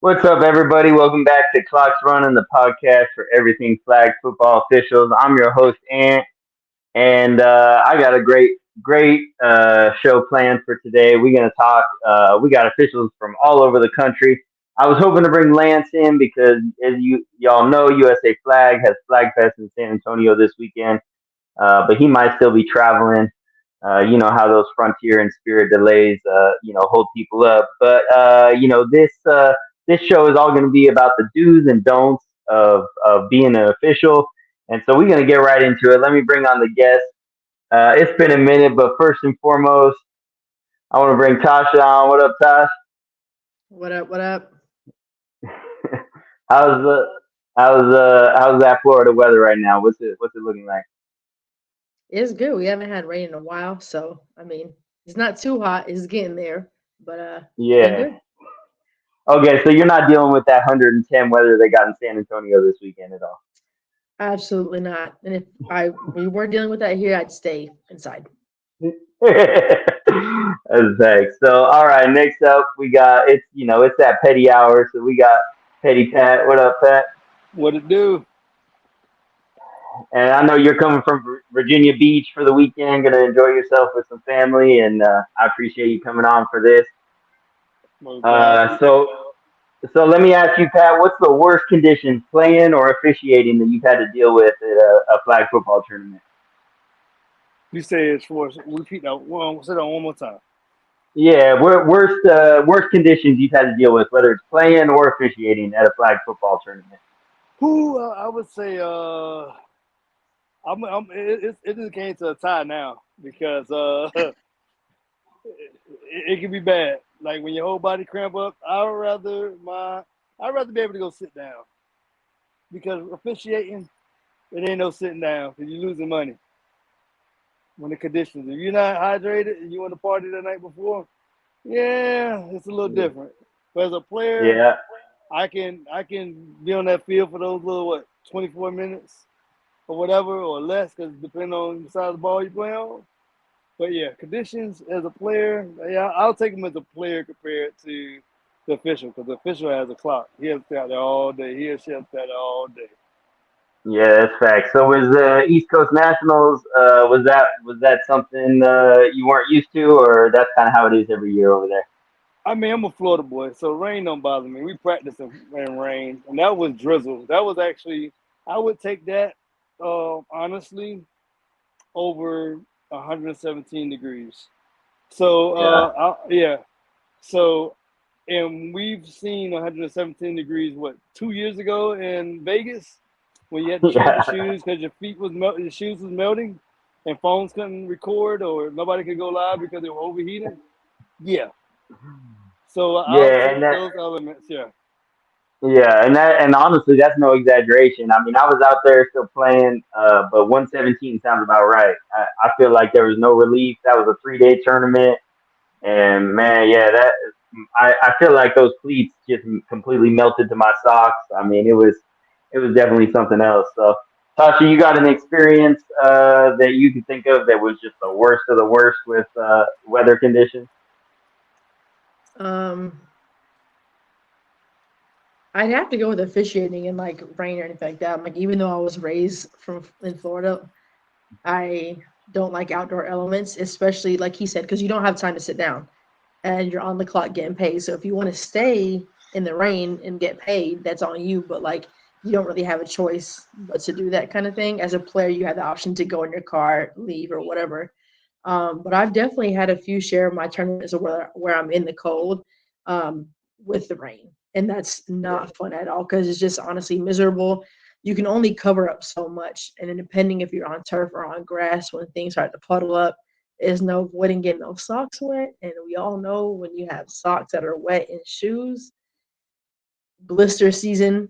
What's up, everybody? Welcome back to Clocks Running, the podcast for everything flag football officials. I'm your host, Ant, and I got a great show planned for today. We're gonna talk. We got officials from all over the country. I was hoping to bring Lance in because, as y'all know, USA Flag has Flag Fest in San Antonio this weekend, but he might still be traveling. You know how those Frontier and Spirit delays, hold people up. But this show is all going to be about the do's and don'ts of being an official, and so we're going to get right into it. Let me bring on the guest. It's been a minute, but first and foremost, I want to bring Tasha on. What up, Tosh? What up? What up? how's the how's that Florida weather right now? What's it looking like? It's good. We haven't had rain in a while, so I mean, it's not too hot. It's getting there, but it's been Yeah. good. Okay, so you're not dealing with that 110 weather they got in San Antonio this weekend at all. Absolutely not. And if we were dealing with that here, I'd stay inside. That's thanks. So, all right. Next up, we got it's that petty hour. So we got Petty Pat. What up, Pat? What it do? And I know you're coming from Virginia Beach for the weekend. Gonna enjoy yourself with some family, and I appreciate you coming on for this. Most Uh, definitely. so, so let me ask you, Pat. What's the worst conditions, playing or officiating, that you've had to deal with at a flag football tournament? You say it's for repeat that one. Say that one more time. Yeah, worst conditions you've had to deal with, whether it's playing or officiating at a flag football tournament. Who I would say it just came to a tie now because it can be bad. Like when your whole body cramp up, I'd rather be able to go sit down because officiating it ain't no sitting down because you're losing money when the conditions. If you're not hydrated and you want to party the night before, yeah, it's a little different. But as a player, Yeah, I can be on that field for those little 24 minutes or whatever or less because depending on the size of the ball you play on. But yeah, conditions as a player, yeah, I'll take him as a player compared to the official because the official has a clock. He has to stay out there all day. He or she has to stay out there all day. yeah, that's fact. So was the East Coast Nationals? Was that something you weren't used to, or that's kind of how it is every year over there? I mean, I'm a Florida boy, so rain don't bother me. We practice in rain, and that was drizzle. That was actually, I would take that, honestly, over 117 degrees. So, Yeah, yeah. So, and we've seen 117 degrees, what, 2 years ago in Vegas when you had to change your yeah, shoes because your shoes was melting and phones couldn't record or nobody could go live because they were overheating. Yeah. So I'll yeah, take and that those elements. Yeah. yeah, and honestly, that's no exaggeration. I mean, I was out there still playing, but 117 sounds about right. I feel like there was no relief. That was a 3 day tournament. And man, yeah, I feel like those cleats just completely melted to my socks. I mean, it was definitely something else. So, Tasha, you got an experience that you can think of that was just the worst of the worst with weather conditions? Um, I'd have to go with officiating and like rain or anything like that. Like even though I was raised from in Florida, I don't like outdoor elements, especially like he said, because you don't have time to sit down and you're on the clock getting paid. So if you want to stay in the rain and get paid, that's on you. But like you don't really have a choice but to do that kind of thing. As a player, you have the option to go in your car, leave, or whatever. But I've definitely had a few share of my tournaments where I'm in the cold um, with the rain, and that's not fun at all because it's just honestly miserable. You can only cover up so much, and then depending if you're on turf or on grass, when things start to puddle up, there's no avoiding getting those socks wet. And we all know when you have socks that are wet in shoes, blister season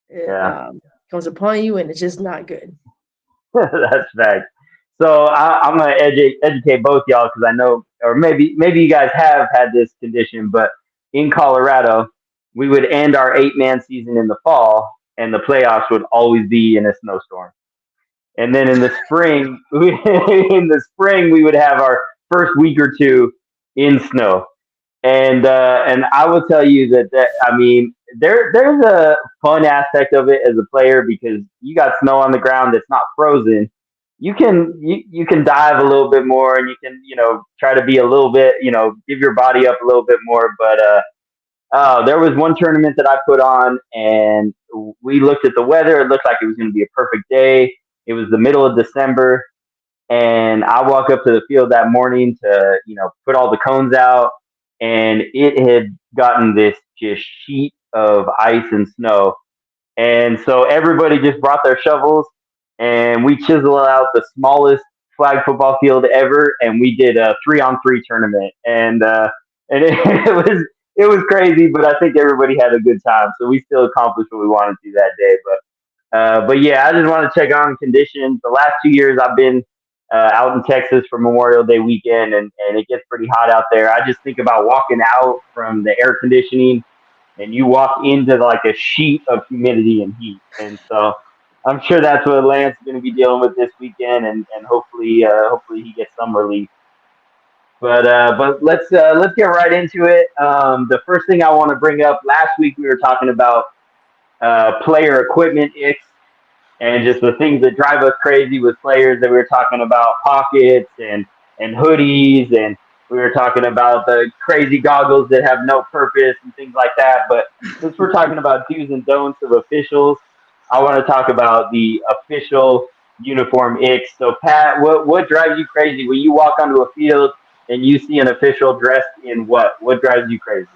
Yeah, comes upon you, and it's just not good. that's fact. So I'm gonna educate both y'all because I know, or maybe you guys have had this condition, but in Colorado, we would end our 8 man season in the fall, and the playoffs would always be in a snowstorm. And then in the spring, in the spring we would have our first week or two in snow. And I will tell you that I mean there's a fun aspect of it as a player because you got snow on the ground that's not frozen. You can dive a little bit more and you can try to be a little bit give your body up a little bit more. But there was one tournament that I put on and we looked at the weather. It looked like it was going to be a perfect day. It was the middle of December and I walk up to the field that morning to, put all the cones out, and it had gotten this just sheet of ice and snow. And so everybody just brought their shovels, and we chiseled out the smallest flag football field ever, and we did a 3-on-3 tournament, and it was crazy, but I think everybody had a good time. So we still accomplished what we wanted to that day. But yeah, I just want to check on conditions. The last 2 years I've been out in Texas for Memorial Day weekend, and it gets pretty hot out there. I just think about walking out from the air conditioning, and you walk into like a sheet of humidity and heat. And so I'm sure that's what Lance is going to be dealing with this weekend, and hopefully he gets some relief. But let's get right into it. The first thing I want to bring up. Last week we were talking about player equipment icks and just the things that drive us crazy with players that we were talking about pockets and hoodies, and we were talking about the crazy goggles that have no purpose and things like that. But since we're talking about do's and don'ts of officials, I want to talk about the official uniform icks. So Pat, what drives you crazy when you walk onto a field and you see an official dressed in what? What drives you crazy?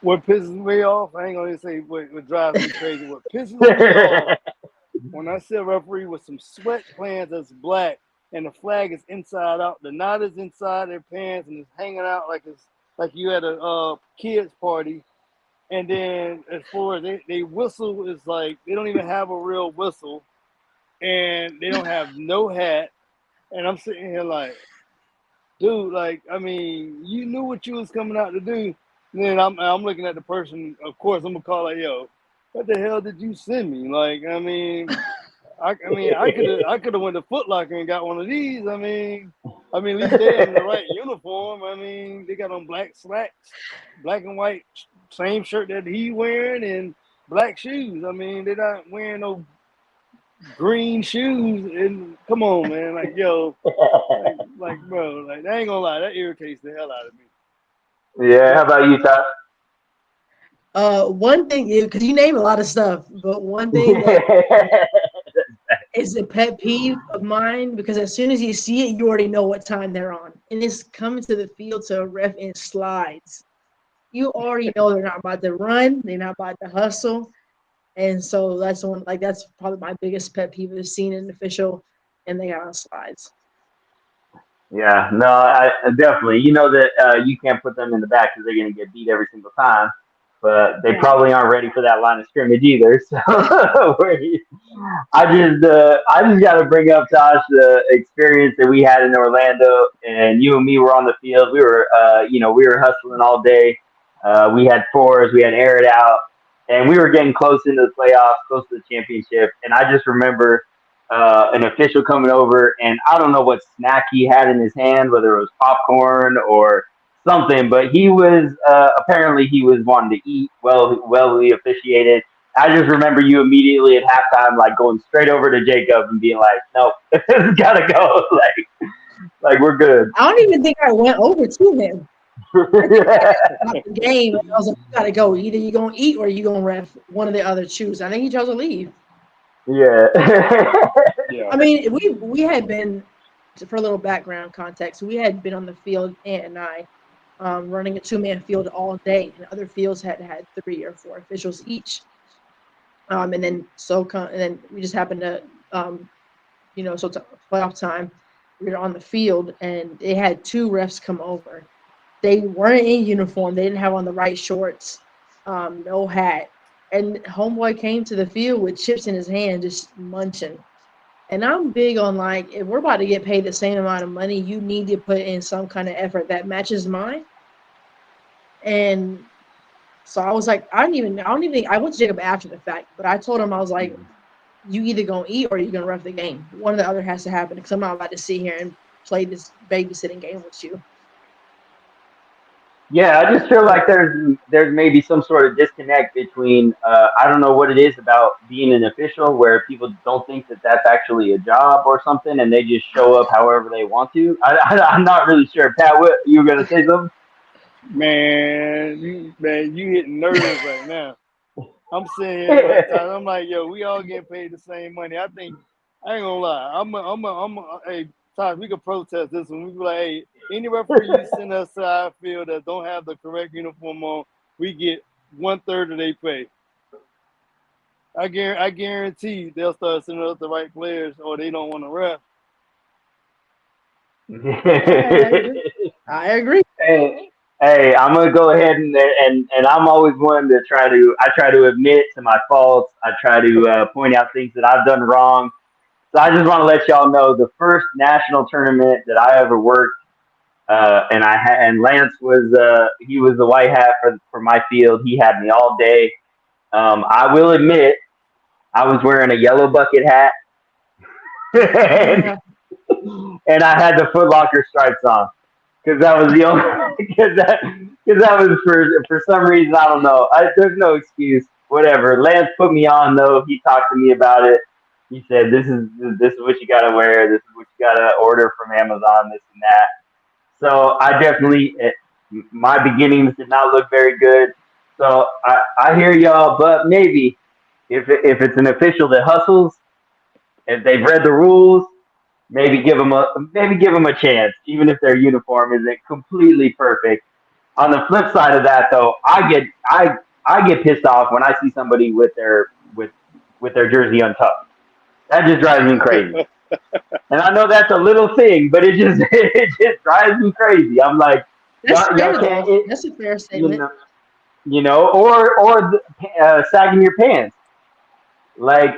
What pisses me off, I ain't gonna say what drives me crazy. What pisses me off when I see a referee with some sweatpants that's black and the flag is inside out, the knot is inside their pants and it's hanging out like it's like you at a kids party. And then as far as they whistle is like they don't even have a real whistle and they don't have no hat. And I'm sitting here like, dude, like, I mean, you knew what you was coming out to do. And then I'm looking at the person. Of course, I'm gonna call like, yo, what the hell did you send me? Like, I could have went to Foot Locker and got one of these. At least they're in the right uniform. They got on black slacks, black and white, same shirt that he wearing, and black shoes. They're not wearing no green shoes. And come on, man, like yo, bro, like I ain't gonna lie, that irritates the hell out of me. Yeah, how about you, Todd? One thing, because you name a lot of stuff, but one thing that is a pet peeve of mine, because as soon as you see it, you already know what time they're on. And it's coming to the field to a ref in slides. You already know they're not about to run, they're not about to hustle. And so that's probably my biggest pet peeve is seeing an official and they got on slides. Yeah, no, I definitely. You know that you can't put them in the back because they're going to get beat every single time. But they probably aren't ready for that line of scrimmage either. So I just got to bring up Tosh the experience that we had in Orlando, and you and me were on the field. We were we were hustling all day. We had fours, we had air it out, and we were getting close into the playoffs, close to the championship. And I just remember an official coming over, and I don't know what snack he had in his hand, whether it was popcorn or something, but he was apparently he was wanting to eat. Well, we officiated. I just remember you immediately at halftime, like going straight over to Jacob and being like, "No, it's gotta go." Like we're good. I don't even think I went over to him. About the game, and I was like, "You gotta go. Either you gonna eat or you gonna ref one of the other choose." I think he chose to leave. Yeah. Yeah. We had been, for a little background context, we had been on the field, Ant and I, running a 2-man field all day, and other fields had 3 or 4 officials each. And then we just happened to, so it's playoff time. We were on the field, and they had 2 refs come over. They weren't in uniform. They didn't have on the right shorts, no hat. And homeboy came to the field with chips in his hand, just munching. And I'm big on if we're about to get paid the same amount of money, you need to put in some kind of effort that matches mine. And so I was like, I went to Jacob after the fact, but I told him, I was like, you either gonna eat or you're gonna ref the game. One or the other has to happen because I'm not about to sit here and play this babysitting game with you. Yeah, I just feel like there's maybe some sort of disconnect between I don't know what it is about being an official where people don't think that that's actually a job or something, and they just show up however they want to. I'm not really sure. Pat, what you were gonna say something? Man, you hitting nerves right now. I'm sitting here like Tyler. I'm like, yo, we all getting paid the same money. I think I ain't gonna lie. Hey, Tyler, we could protest this one. We be like, hey, any referee you send us to our field that don't have the correct uniform on, we get 1/3 of their pay. I guarantee they'll start sending us the right players, or they don't want to ref. I agree. I agree. Hey, hey, I'm gonna go ahead and I'm always one to try to admit to my faults. I try to point out things that I've done wrong. So I just want to let y'all know the first national tournament that I ever worked, and Lance was he was the white hat for my field. He had me all day. I will admit I was wearing a yellow bucket hat, and, Yeah, and I had the Foot Locker stripes on because that was the only because that was for some reason I don't know. There's no excuse. Whatever. Lance put me on though. He talked to me about it. He said this is what you gotta wear. This is what you gotta order from Amazon. This and that. So I definitely my beginnings did not look very good. So I hear y'all, but maybe if it's an official that hustles, if they've read the rules, maybe give them a chance, even if their uniform isn't completely perfect. On the flip side of that, though, I get pissed off when I see somebody with their jersey untucked. That just drives me crazy. And I know that's a little thing, but it just it just drives me crazy. I'm like, that's y'all fair can't, though. That's a fair you statement. know, or sagging your pants. Like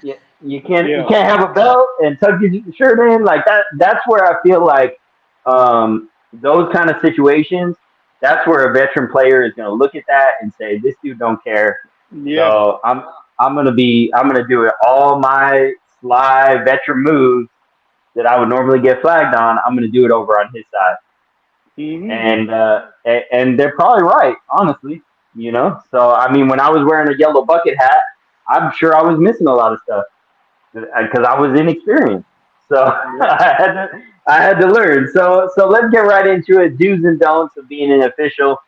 you Yeah. can't have a belt and tuck your shirt in like that. That's where I feel like those kind of situations. That's where a veteran player is going to look at that and say, "This dude don't care." Yeah. So I'm gonna do it all my sly veteran moves that I would normally get flagged on. I'm gonna do it over on his side, Hmm. and they're probably right, honestly. You know, so I mean, when I was wearing a yellow bucket hat, I'm sure I was missing a lot of stuff because I was inexperienced. So Yep. I had to learn. So let's get right into it. Do's and don'ts of being an official.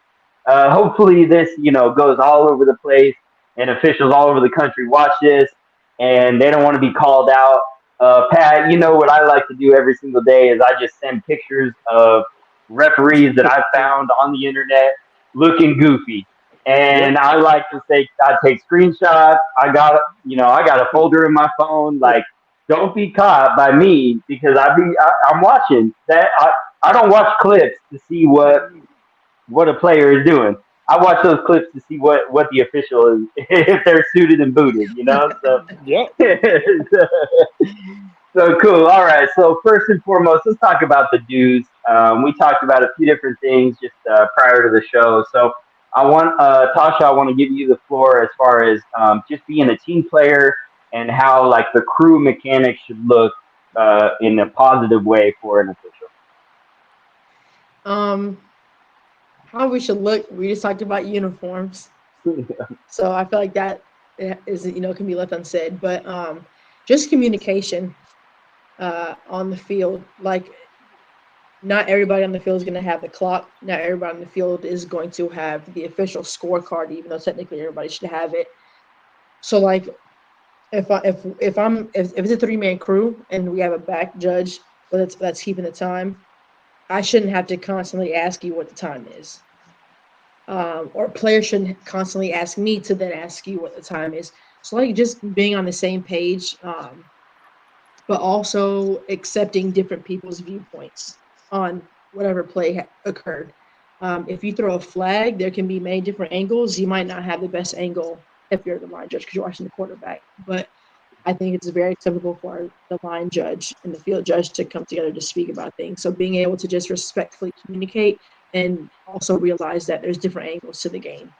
Hopefully this goes all over the place and officials all over the country watch this and they don't want to be called out. Pat, you know what I like to do every single day is I just send pictures of referees that I found on the internet looking goofy. Yep. And I like to say I take screenshots. I got a folder in my phone. Like, don't be caught by me because I'm watching that. I don't watch clips to see what a player is doing. I watch those clips to see what the official is if they're suited and booted. So Yep. so cool. All right. So first and foremost, let's talk about the dues. We talked about a few different things just prior to the show. So Tasha, I want to give you the floor as far as just being a team player and how like the crew mechanics should look in a positive way for an official. Um, how we should look. We just talked about uniforms, so I feel like that is can be left unsaid. But just communication on the field. Like not everybody on the field is going to have the clock. Not everybody on the field is going to have the official scorecard, even though technically everybody should have it. So like if it's a three-man crew and we have a back judge that's keeping the time, I shouldn't have to constantly ask you what the time is. Or players shouldn't constantly ask me to then ask you what the time is. So like just being on the same page, but also accepting different people's viewpoints on whatever play occurred. If you throw a flag, there can be many different angles. You might not have the best angle if you're the line judge because you're watching the quarterback. But I think it's very acceptable for the line judge and the field judge to come together to speak about things. So being able to just respectfully communicate and also realize that there's different angles to the game.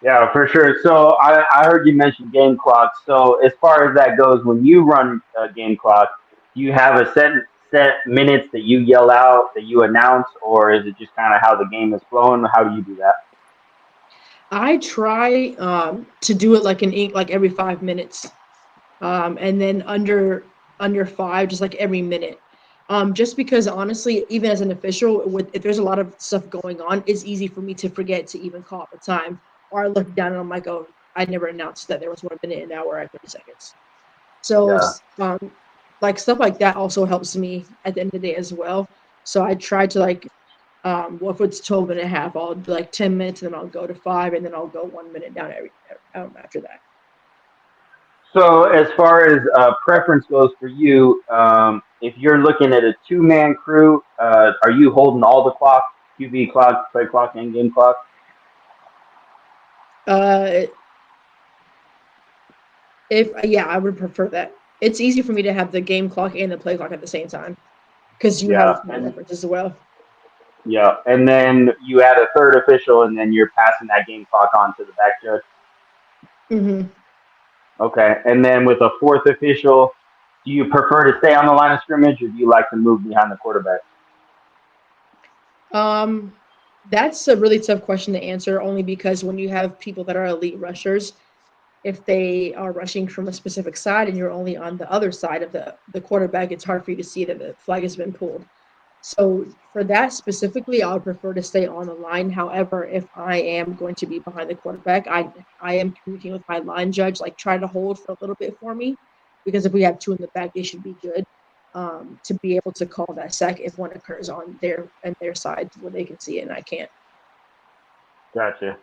Yeah, for sure. So I heard you mention game clock. So as far as that goes, when you run a game clock, do you have a set minutes that you yell out, that you announce, or is it just kind of how the game is flowing? How do you do that? I try to do it like like every 5 minutes, and then under five, just like every minute. Just because honestly, even as an official, with if there's a lot of stuff going on, it's easy for me to forget to even call up a time, or I look down and I'm like, oh, I never announced that there was 1 minute, an hour, and 30 seconds. So, Yeah. like stuff like that also helps me at the end of the day as well. So I try to like, well, if it's 12 and a half, I'll do like 10 minutes, and then I'll go to five, and then I'll go 1 minute down after that. So as far as preference goes for you, if you're looking at a two-man crew, are you holding all the clock, QB clock, play clock, and game clock? Uh, if yeah, I would prefer that. It's easy for me to have the game clock and the play clock at the same time because you have a Yeah, small and reference as well. yeah, and then you add a third official, and then you're passing that game clock on to the back judge. Hmm. Okay, and then with a fourth official, do you prefer to stay on the line of scrimmage, or do you like to move behind the quarterback? Um, that's a really tough question to answer, only because when you have people that are elite rushers, if they are rushing from a specific side and you're only on the other side of the quarterback, it's hard for you to see that the flag has been pulled. So for that specifically, I would prefer to stay on the line. However, if I am going to be behind the quarterback, I am communicating with my line judge, like try to hold for a little bit for me, because if we have two in the back, they should be good, to be able to call that sack if one occurs on their side where they can see it and I can't. Gotcha.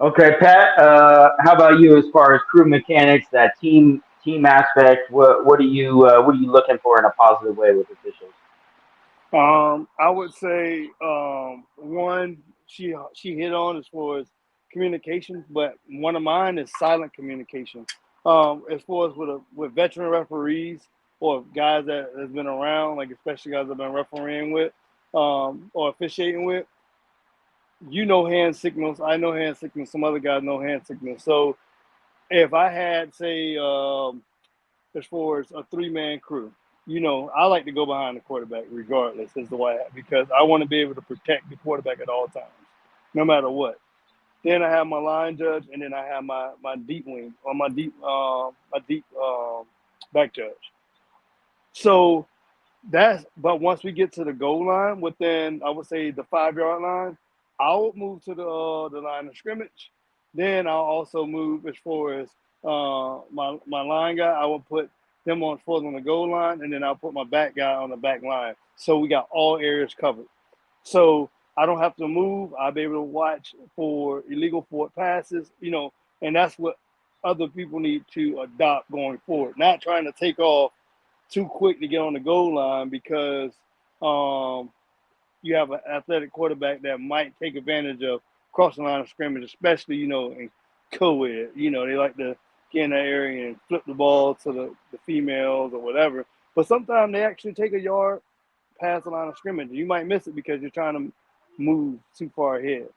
Okay, Pat. How about you as far as crew mechanics, that team aspect? What are you looking for in a positive way with officials? I would say one she hit on as far as communication, but one of mine is silent communication. As far as with veteran referees or guys that has been around, like especially guys that have been refereeing with or officiating with, you know hand signals. I know hand signals. Some other guys know hand signals. So if I had say as far as a three-man crew. I like to go behind the quarterback regardless as to why, because I want to be able to protect the quarterback at all times, no matter what. Then I have my line judge, and then I have my deep wing or my deep back judge. So but once we get to the goal line, within I would say the 5 yard line, I would move to the line of scrimmage. Then I'll also move as far as my line guy. I will put them on further on the goal line, and then I'll put my back guy on the back line. So we got all areas covered. So I don't have to move. I'll be able to watch for illegal forward passes. And that's what other people need to adopt going forward. Not trying to take off too quick to get on the goal line because you have an athletic quarterback that might take advantage of crossing the line of scrimmage, especially, in co-ed. They like to get in that area and flip the ball to the females or whatever. But sometimes they actually take a yard past the line of scrimmage. You might miss it because you're trying to move too far ahead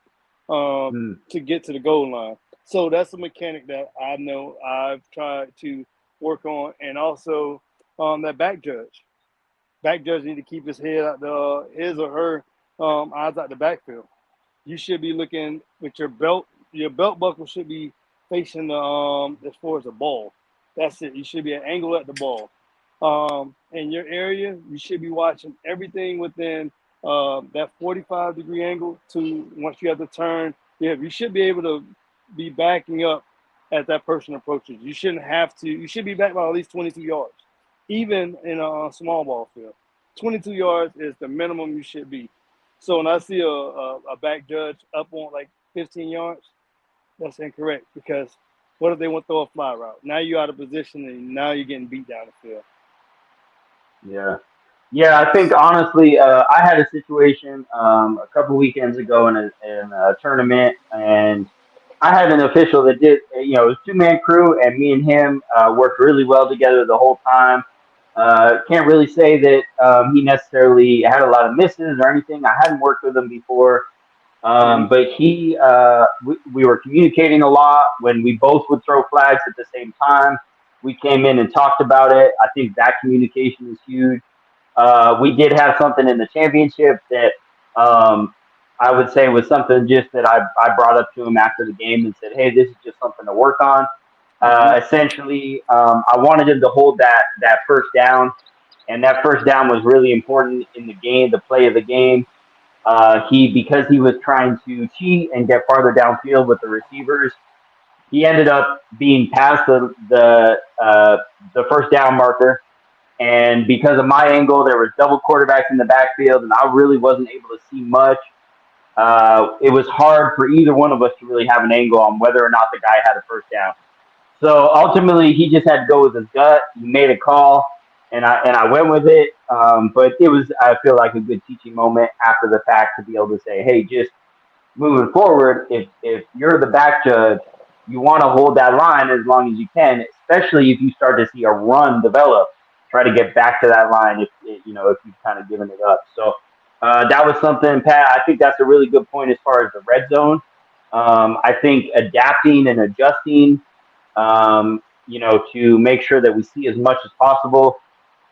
Mm. to get to the goal line. So that's a mechanic that I know I've tried to work on. And also that back judge. Back judge need to keep his head out his or her eyes out the backfield. You should be looking with your belt. Your belt buckle should be facing the as far as the ball. That's it. You should be at an angle at the ball. In your area, you should be watching everything within that 45-degree angle to once you have to turn. Yeah, you should be able to be backing up as that person approaches. You shouldn't have to. You should be back by at least 22 yards, even in a small ball field. 22 yards is the minimum you should be. So when I see a back judge up on like 15 yards, that's incorrect because what if they want to throw a fly route? Now you're out of position and now you're getting beat down the field. Yeah. Yeah, I think honestly, I had a situation a couple weekends ago in a tournament, and I had an official that did, it was two-man crew, and me and him worked really well together the whole time. Can't really say that he necessarily had a lot of misses or anything. I hadn't worked with him before, Mm-hmm. but we were communicating a lot when we both would throw flags at the same time. We came in and talked about it. I think that communication is huge. We did have something in the championship that um, I would say was something just that I brought up to him after the game and said, hey, this is just something to work on. Mhm. Essentially, I wanted him to hold that first down, and that first down was really important in the game, the play of the game. Because he was trying to cheat and get farther downfield with the receivers, he ended up being past the first down marker. And because of my angle, there was double quarterbacks in the backfield, and I really wasn't able to see much. It was hard for either one of us to really have an angle on whether or not the guy had a first down. So ultimately, he just had to go with his gut. He made a call, and I went with it. But it was, I feel like, a good teaching moment after the fact to be able to say, hey, just moving forward, if you're the back judge, you want to hold that line as long as you can, especially if you start to see a run develop. Try to get back to that line if you've kind of given it up. So that was something, Pat. I think that's a really good point as far as the red zone. I think adapting and adjusting, to make sure that we see as much as possible,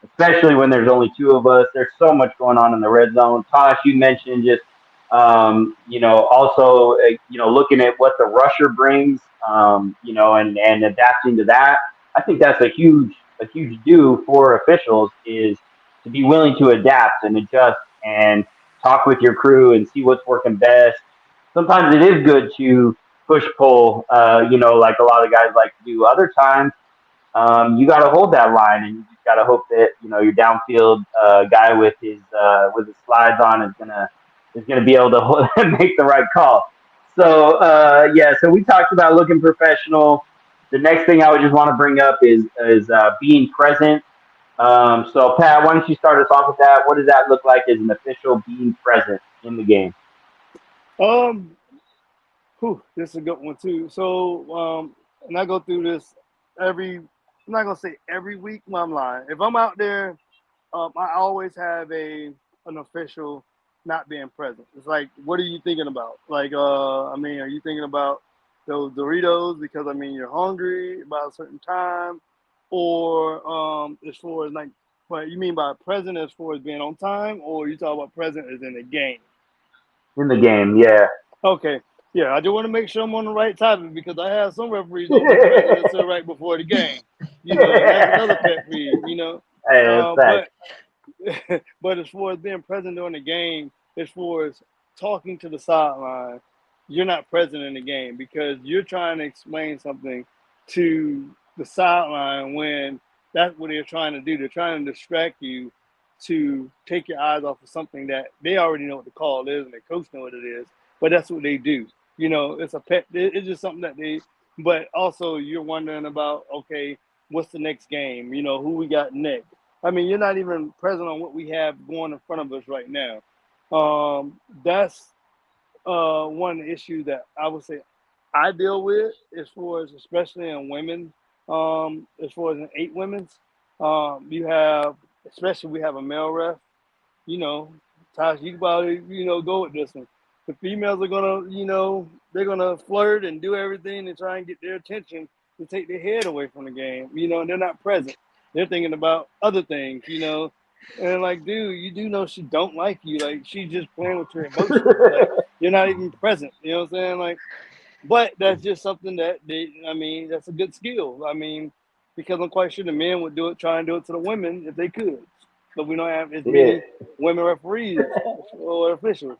especially when there's only two of us. There's so much going on in the red zone. Tosh, you mentioned just, also, looking at what the rusher brings, and adapting to that. I think that's a huge do for officials is to be willing to adapt and adjust and talk with your crew and see what's working best. Sometimes it is good to push pull, like a lot of guys like to do. Other times, you got to hold that line, and you just got to hope that your downfield guy with his slides on is gonna be able to make the right call. So yeah, so we talked about looking professional. The next thing I would just want to bring up is being present. So Pat, why don't you start us off with that? What does that look like as an official being present in the game? Um, this is a good one too. So, and I go through this every. I'm not gonna say every week. No, I'm lying. If I'm out there, I always have an official not being present. It's like, what are you thinking about? Like, I mean, are you thinking about those Doritos because I mean you're hungry about a certain time, or as far as like, what you mean by present as far as being on time, or you talk about present as in the game? In the game, yeah. Okay. Yeah, I just want to make sure I'm on the right topic because I have some referees don't be present until right before the game. And that's another pet peeve. Hey, that's fact. But but as far as being present during the game, as far as talking to the sideline, you're not present in the game because you're trying to explain something to the sideline when that's what they're trying to do. They're trying to distract you to take your eyes off of something that they already know what the call is and the coach know what it is. But that's what they do. It's a pet. It's just something that they. But also, you're wondering about, okay, what's the next game? Who we got next? I mean, you're not even present on what we have going in front of us right now. That's one issue that I would say I deal with as far as, especially in women, as far as in 8 women's. You have, especially we have a male ref. You know, Tasha, you can probably, go with this one. The females are gonna, they're gonna flirt and do everything to try and get their attention to take their head away from the game, and they're not present. They're thinking about other things. And like, dude, you do know she don't like you. Like, she's just playing with your emotions. Like, you're not even present. You know what I'm saying? Like, but that's just something that that's a good skill. I mean, because I'm quite sure the men would try and do it to the women if they could. But we don't have as Yeah. many women referees or officials.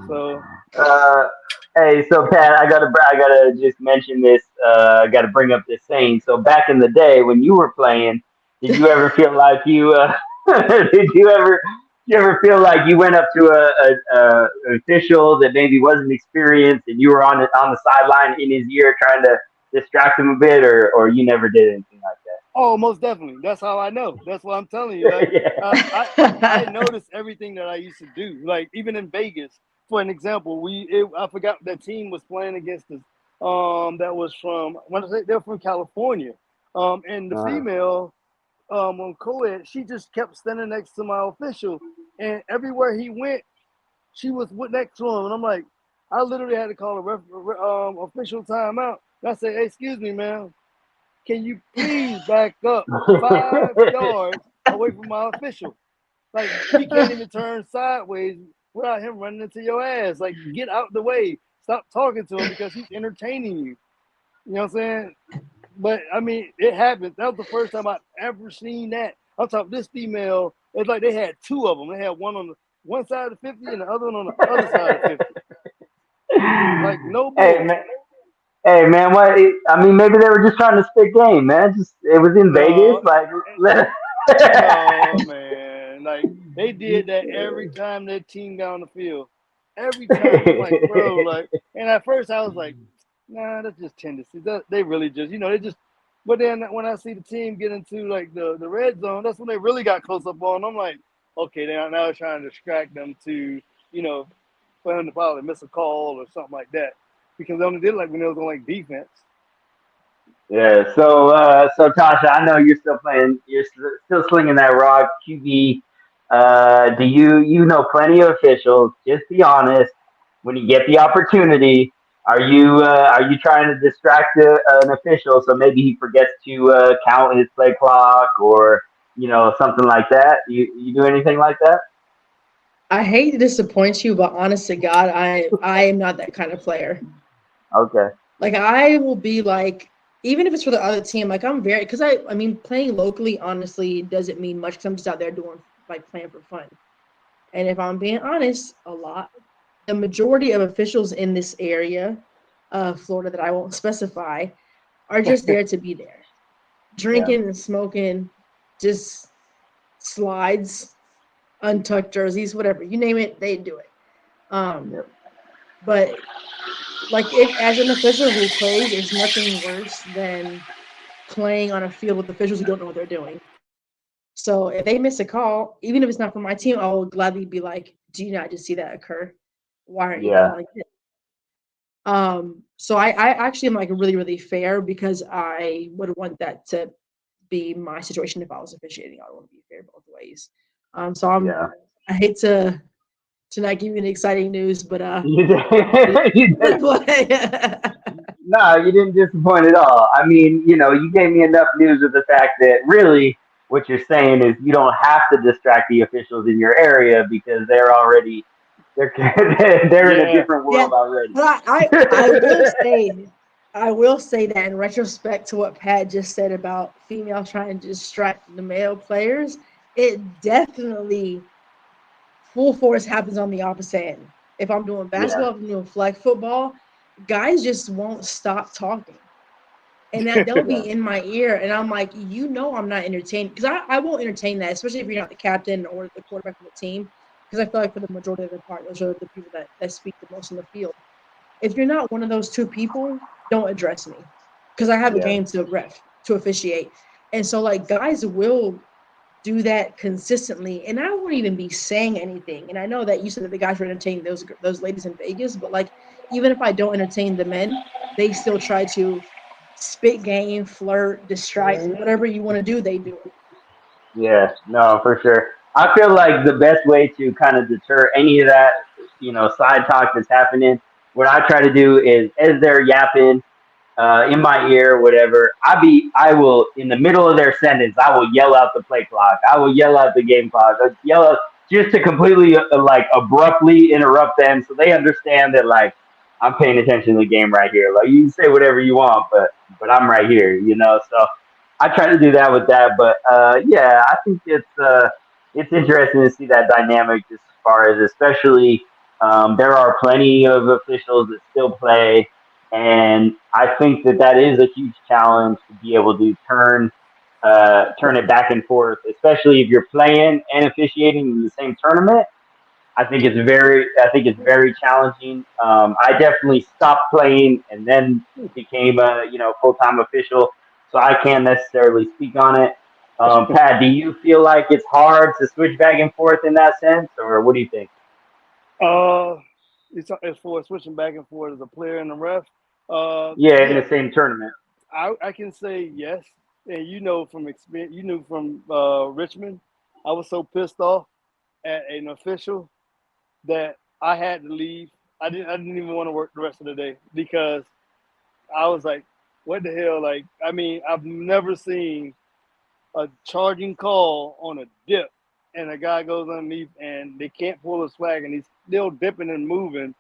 So, Uh, hey, so Pat, I gotta just mention this. I gotta bring up this saying. So back in the day when you were playing, did you ever feel like you? Did you ever feel like you went up to an official that maybe wasn't experienced, and you were on the sideline in his ear trying to distract him a bit, or you never did anything like oh, most definitely. That's how I know. That's what I'm telling you. Like, I noticed everything that I used to do. Like, even in Vegas, for an example, I forgot that team was playing against us. That was from, when I say they're from California. And the yeah. female on co-ed, she just kept standing next to my official, and everywhere he went, she was next to him, and I'm like, I literally had to call a official timeout. And I said, hey, excuse me, man, can you please back up 5 yards away from my official? Like, he can't even turn sideways without him running into your ass. Like, get out the way. Stop talking to him because he's entertaining you. You know what I'm saying? But I mean, it happened. That was the first time I've ever seen that. I'm talking this female. It's like they had two of them. They had one on the one side of the 50 and the other one on the other side of 50. Like, no Hey bull. man, hey man, what? I mean, maybe they were just trying to spit game, man. Just it was in Vegas, No, like. no, man. Like, they did that every time their team got on the field. Every time. I'm like, bro, like, and at first I was like, nah, that's just tendency. They really just, they just, but then when I see the team get into like the red zone, that's when they really got close up on. I'm like, okay, now they're trying to distract them to, for them to probably miss a call or something like that. Because they only did it like when it was on like defense. Yeah. So Tasha, I know you're still playing. Still slinging that rock, QB. Do you know plenty of officials? Just be honest. When you get the opportunity, are you trying to distract an official so maybe he forgets to count his play clock or something like that? You do anything like that? I hate to disappoint you, but honest to God, I am not that kind of player. Okay. Like I will be like, even if it's for the other team, like I'm very because I mean playing locally honestly doesn't mean much because I'm just out there doing like playing for fun. And if I'm being honest, the majority of officials in this area of Florida that I won't specify are just there to be there, Yeah. drinking and smoking, just slides, untucked jerseys, whatever you name it, they do it. Um, Yep. but like if as an official who plays, there's nothing worse than playing on a field with officials who don't know what they're doing. So if they miss a call, even if it's not for my team, I will gladly be like, "Do you not just see that occur? Why aren't you Yeah. calling it?" So I actually am like really really fair because I would want that to be my situation if I was officiating. I would want to be fair both ways. So Yeah. I hate to not give you any exciting news, but You did. hopefully, You did. but No, you didn't disappoint at all. I mean, you gave me enough news of the fact that really what you're saying is you don't have to distract the officials in your area because they're they're in a Yeah. different yeah, world already. but I will say that in retrospect to what Pat just said about females trying to distract the male players, it definitely full force happens on the opposite end. If I'm doing Yeah, basketball, if I'm doing flag football, guys just won't stop talking. And that they'll yeah, be in my ear, and I'm like, I'm not entertained because I won't entertain that, especially if you're not the captain or the quarterback of the team. Because I feel like for the majority of the part, those are the people that speak the most in the field. If you're not one of those two people, don't address me because I have a yeah, game to ref to officiate, and so like guys will do that consistently, and I won't even be saying anything. And I know that you said that the guys were entertaining those ladies in Vegas, but like even if I don't entertain the men, they still try to spit game, flirt, distract, whatever you want to do, they do it. yeah. No, for sure. I feel like the best way to kind of deter any of that, side talk that's happening, what I try to do is as they're yapping, in my ear, whatever. I will, in the middle of their sentence, I will yell out the play clock. I will yell out the game clock. I yell out just to completely, like, abruptly interrupt them so they understand that, like, I'm paying attention to the game right here. Like, you can say whatever you want, but I'm right here. So I try to do that with that. But, yeah, I think it's interesting to see that dynamic just as far as, especially, there are plenty of officials that still play and I think that is a huge challenge to be able to turn it back and forth, especially if you're playing and officiating in the same tournament. I think it's very challenging. I definitely stopped playing and then became a full time official, so I can't necessarily speak on it. Pat, do you feel like it's hard to switch back and forth in that sense, or what do you think? Uh, as for switching back and forth as a player and a ref, Yeah, in yeah, the same tournament. I can say yes. And from experience, from Richmond, I was so pissed off at an official that I had to leave. I didn't even want to work the rest of the day because I was like, what the hell? Like, I mean, I've never seen a charging call on a dip and a guy goes underneath, and they can't pull his flag, and he's still dipping and moving,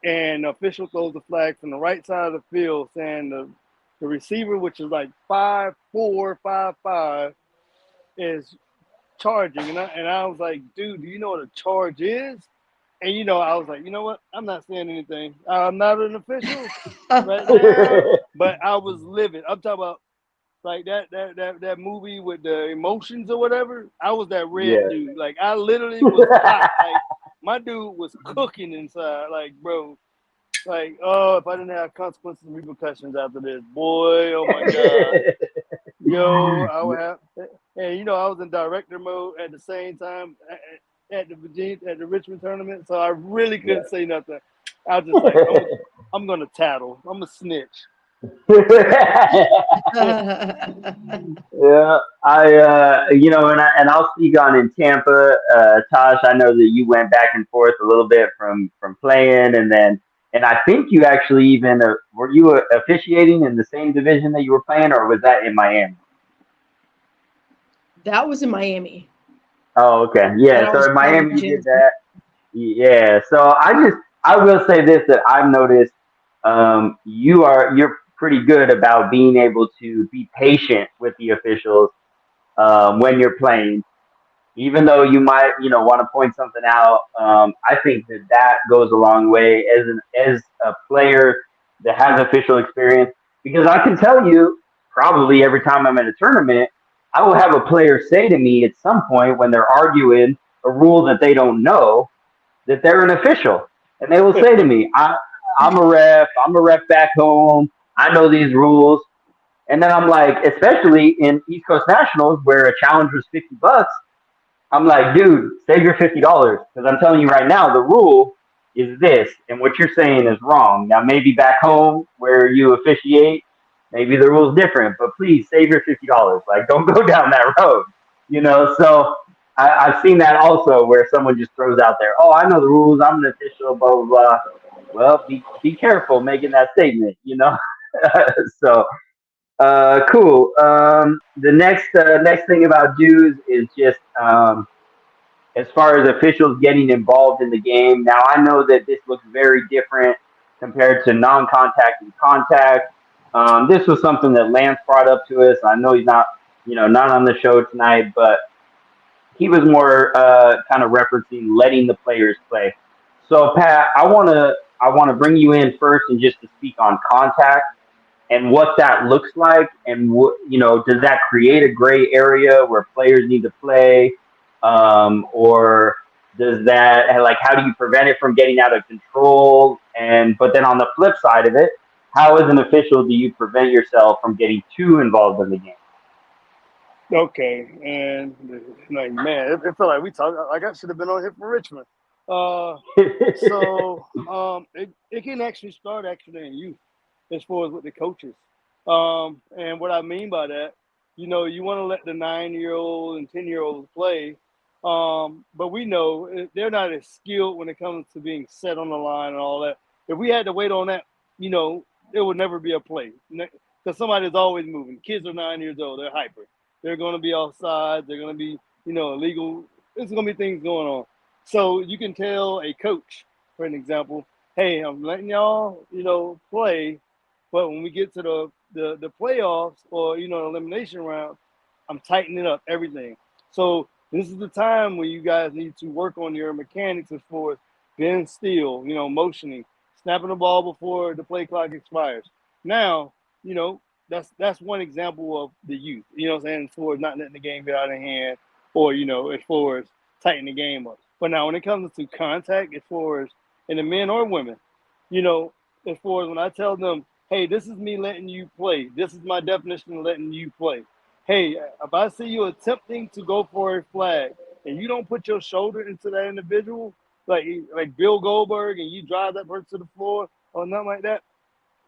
and the official throws the flag from the right side of the field, saying the receiver, which is like 5'4", 5'5", is charging, and I was like, dude, do you know what a charge is? And I was like, you know what? I'm not saying anything. I'm not an official right now, but I was livid. I'm talking about like that movie with the emotions or whatever. I was that red Yeah. dude. Like I literally was hot. Like my dude was cooking inside. Like bro, like oh, if I didn't have consequences and repercussions after this, boy, oh my god, yo, I would have. And I was in director mode at the same time at the Richmond tournament, so I really Yeah. couldn't say nothing. I was just like, I'm gonna tattle. I'm a snitch. Yeah, and I'll speak on in Tampa, Tosh. I know that you went back and forth a little bit from playing, and I think you actually even were you officiating in the same division that you were playing, or was that in Miami? That was in Miami, Oh, okay, and yeah. I So was in playing Miami, in you did Jim's. that. Yeah. So I will say this that I've noticed, you're pretty good about being able to be patient with the officials when you're playing, even though you might want to point something out. I think that goes a long way as a player that has official experience, because I can tell you probably every time I'm in a tournament, I will have a player say to me at some point when they're arguing a rule that they don't know, that they're an official, and they will say to me, I'm a ref. I'm a ref back home. I know these rules." And then I'm like, especially in East Coast Nationals where a challenge was $50, I'm like, dude, save your $50, because I'm telling you right now, the rule is this, and what you're saying is wrong. Now, maybe back home where you officiate, maybe the rule's different, but please save your $50. Like, don't go down that road. So I've seen that also where someone just throws out there, "Oh, I know the rules. I'm an official." Blah blah blah. Well, be careful making that statement. So cool. The next thing about dues is just as far as officials getting involved in the game. Now I know that this looks very different compared to non-contact and contact. This was something that Lance brought up to us. I know he's not on the show tonight, but he was more kind of referencing letting the players play. So Pat, I want to bring you in first and just to speak on contact and what that looks like, and does that create a gray area where players need to play, or does that, like, how do you prevent it from getting out of control? And but then on the flip side of it, how as an official do you prevent yourself from getting too involved in the game? Okay, and like man, it felt like we talked. Like I should have been on here for Richmond. Uh, it can actually start actually in youth, as far as with the coaches. And what I mean by that, you want to let the 9-year-old and 10-year-olds play, but we know they're not as skilled when it comes to being set on the line and all that. If we had to wait on that, it would never be a play because somebody's always moving. Kids are 9 years old; they're hyper. They're going to be offside. They're going to be, illegal. There's going to be things going on. So you can tell a coach, for an example, hey, I'm letting y'all, play, but when we get to the playoffs or elimination round, I'm tightening up everything. So this is the time where you guys need to work on your mechanics as far as being still, motioning, snapping the ball before the play clock expires. Now, that's one example of the youth. You know what I'm saying? As far as not letting the game get out of hand, or as far as tightening the game up. But now when it comes to contact, as far as in the men or women, you know, as far as when I tell them, hey, this is me letting you play. This is my definition of letting you play. Hey, if I see you attempting to go for a flag and you don't put your shoulder into that individual, like Bill Goldberg, and you drive that person to the floor or nothing like that,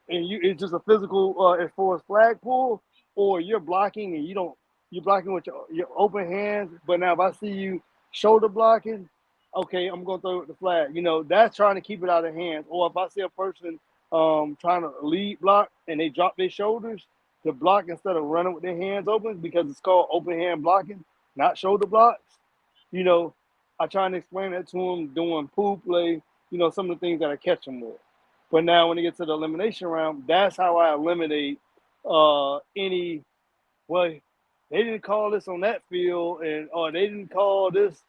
and it's just a physical as far as flag pull, or you're blocking and you're blocking with your open hands. But now if I see you shoulder blocking, okay, I'm gonna throw the flag. That's trying to keep it out of hands. Or if I see a person trying to lead block and they drop their shoulders to block instead of running with their hands open, because it's called open hand blocking, not shoulder blocks. You know, I try and explain that to them doing pool play, some of the things that I catch them with. But now when they get to the elimination round, that's how I eliminate any, well, they didn't call this on that field, and or they didn't call this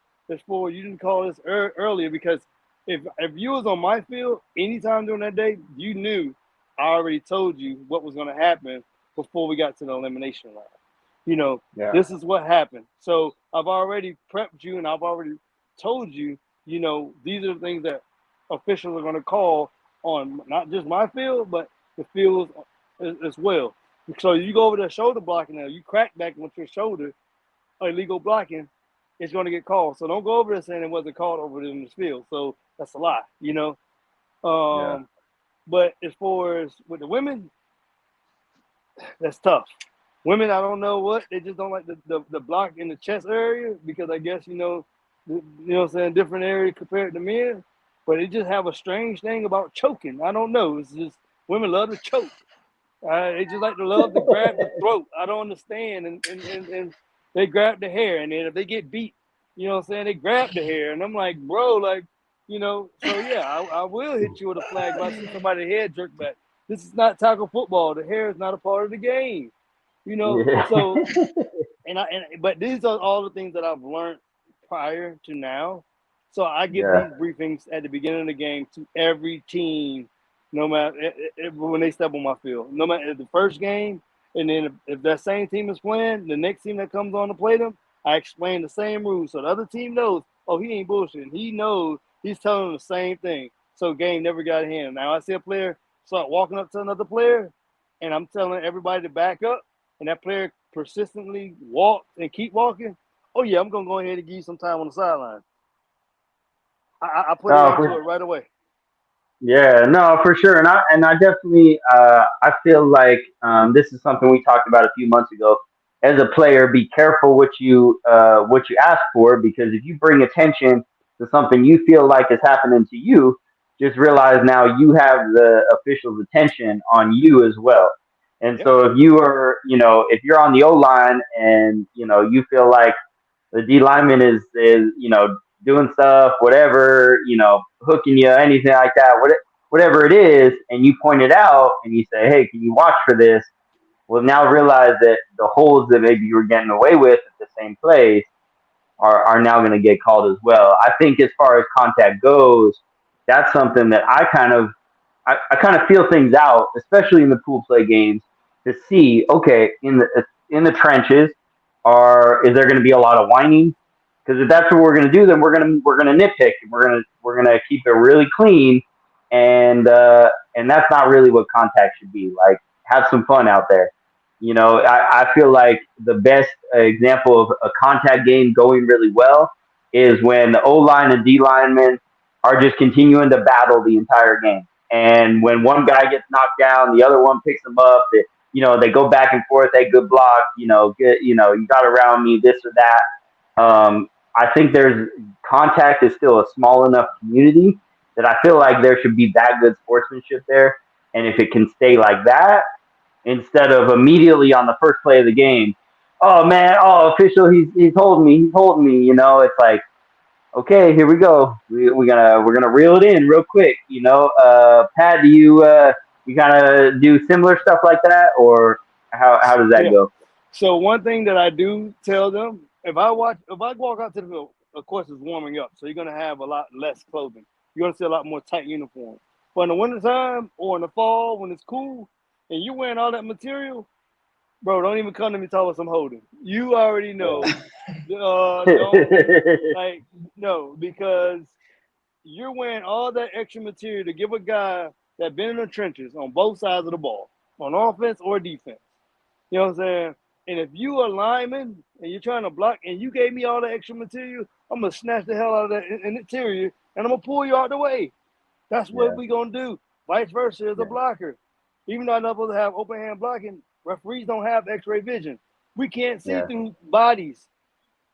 for you didn't call this earlier, because if you was on my field anytime during that day, you knew I already told you what was going to happen before we got to the elimination round. Yeah. This is what happened. So I've already prepped you, and I've already told you, these are the things that officials are going to call on not just my field, but the fields as well. So you go over there shoulder blocking now, you crack back with your shoulder, illegal blocking, it's going to get called. So don't go over there saying it wasn't called over there in this field. So that's a lie. Yeah. But as far as with the women, that's tough. Women, I don't know what, they just don't like the block in the chest area, because I guess, what I'm saying, different area compared to men. But they just have a strange thing about choking. I don't know. It's just women love to choke. They just like to love to grab the throat. I don't understand. And they grab the hair. And then if they get beat, they grab the hair. And I'm like, bro, so yeah, I will hit you with a flag if I see somebody's head jerk back. This is not tackle football. The hair is not a part of the game. Yeah. So but these are all the things that I've learned prior to now. So I give Yeah. these briefings at the beginning of the game to every team, no matter when they step on my field. No matter the first game, and then if that same team is playing, the next team that comes on to play them, I explain the same rules, so the other team knows. Oh, he ain't bullshitting. He knows he's telling them the same thing. So game never got a hand. Now I see a player start walking up to another player, and I'm telling everybody to back up, and that player persistently walks and keep walking. Oh yeah, I'm gonna go ahead and give you some time on the sideline. I put an No, end to for it right away. Yeah, no, for sure, and I definitely I feel like this is something we talked about a few months ago. As a player, be careful what you ask for, because if you bring attention to something you feel like is happening to you, just realize now you have the official's attention on you as well. And Yep. so if you are, if you're on the O line and you feel like the D lineman is doing stuff, whatever, hooking you, anything like that, whatever it is, and you point it out and you say, hey, can you watch for this? Well, now realize that the holds that maybe you were getting away with at the same place are now going to get called as well. I think as far as contact goes, that's something that I kind of feel things out, especially in the pool play games, to see, okay, in the trenches, is there going to be a lot of whining? Because if that's what we're going to do, then we're gonna nitpick, and we're gonna keep it really clean, and that's not really what contact should be. Like, have some fun out there. I feel like the best example of a contact game going really well is when the O line and D linemen are just continuing to battle the entire game. And when one guy gets knocked down, the other one picks him up. They go back and forth. Hey, good block. You got around me, this or that. I think there's contact is still a small enough community that I feel like there should be that good sportsmanship there. And if it can stay like that, instead of immediately on the first play of the game, oh man, oh official, he's holding me. It's like, okay, here we go. We're gonna reel it in real quick. Pat, do you kind of do similar stuff like that, or how does that Yeah. go? So one thing that I do tell them, if I walk out to the field, of course it's warming up, so you're gonna have a lot less clothing. You're gonna see a lot more tight uniforms. But in the wintertime or in the fall when it's cool and you're wearing all that material, bro, don't even come to me talking about some holding. You already know. Don't like no, because you're wearing all that extra material to give a guy that been in the trenches on both sides of the ball, on offense or defense. You know what I'm saying? And if you a lineman and you're trying to block and you gave me all the extra material, I'm gonna snatch the hell out of that interior and I'm gonna pull you out the way. That's what Yeah, we gonna do. Vice versa as a yeah, blocker. Even though I'm not supposed to have open hand blocking, referees don't have X-ray vision. We can't see yeah, through bodies.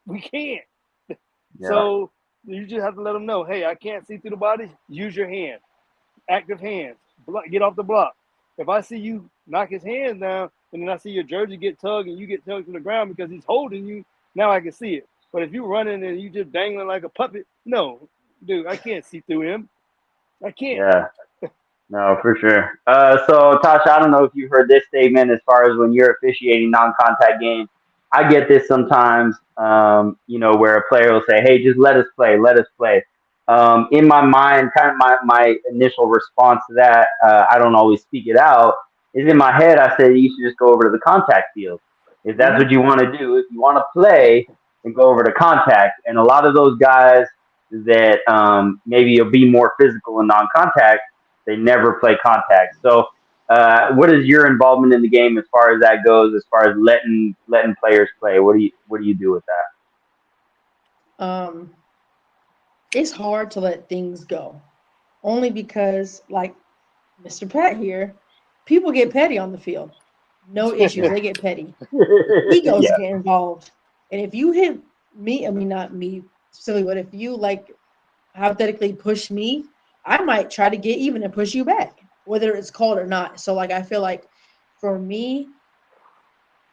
We can't. yeah, So you just have to let them know, hey, I can't see through the bodies. Use your hand, active hands. Get off the block. If I see you knock his hands down, and then I see your jersey get tugged and you get tugged to the ground because he's holding you, now I can see it. But if you running and you just dangling like a puppet, no, dude, I can't see through him. I can't. Yeah. No, for sure. So, Tasha, I don't know if you've heard this statement as far as when you're officiating non-contact games. I get this sometimes, where a player will say, "Hey, just let us play." In my mind, kind of my initial response to that, I don't always speak it out. Is in my head, I say you should just go over to the contact field if that's Mm-hmm. what you want to do. If you want to play, then go over to contact. And a lot of those guys that maybe you'll be more physical in non-contact, they never play contact. So, what is your involvement in the game as far as that goes? As far as letting players play, what do you do with that? Um, it's hard to let things go, only because, like Mr. Pat here, people get petty on the field. No issues. They get petty. Egos Yeah, get involved. And if you hit me, I mean, not me silly, but if you like hypothetically push me, I might try to get even and push you back, whether it's called or not. So, like, I feel like for me,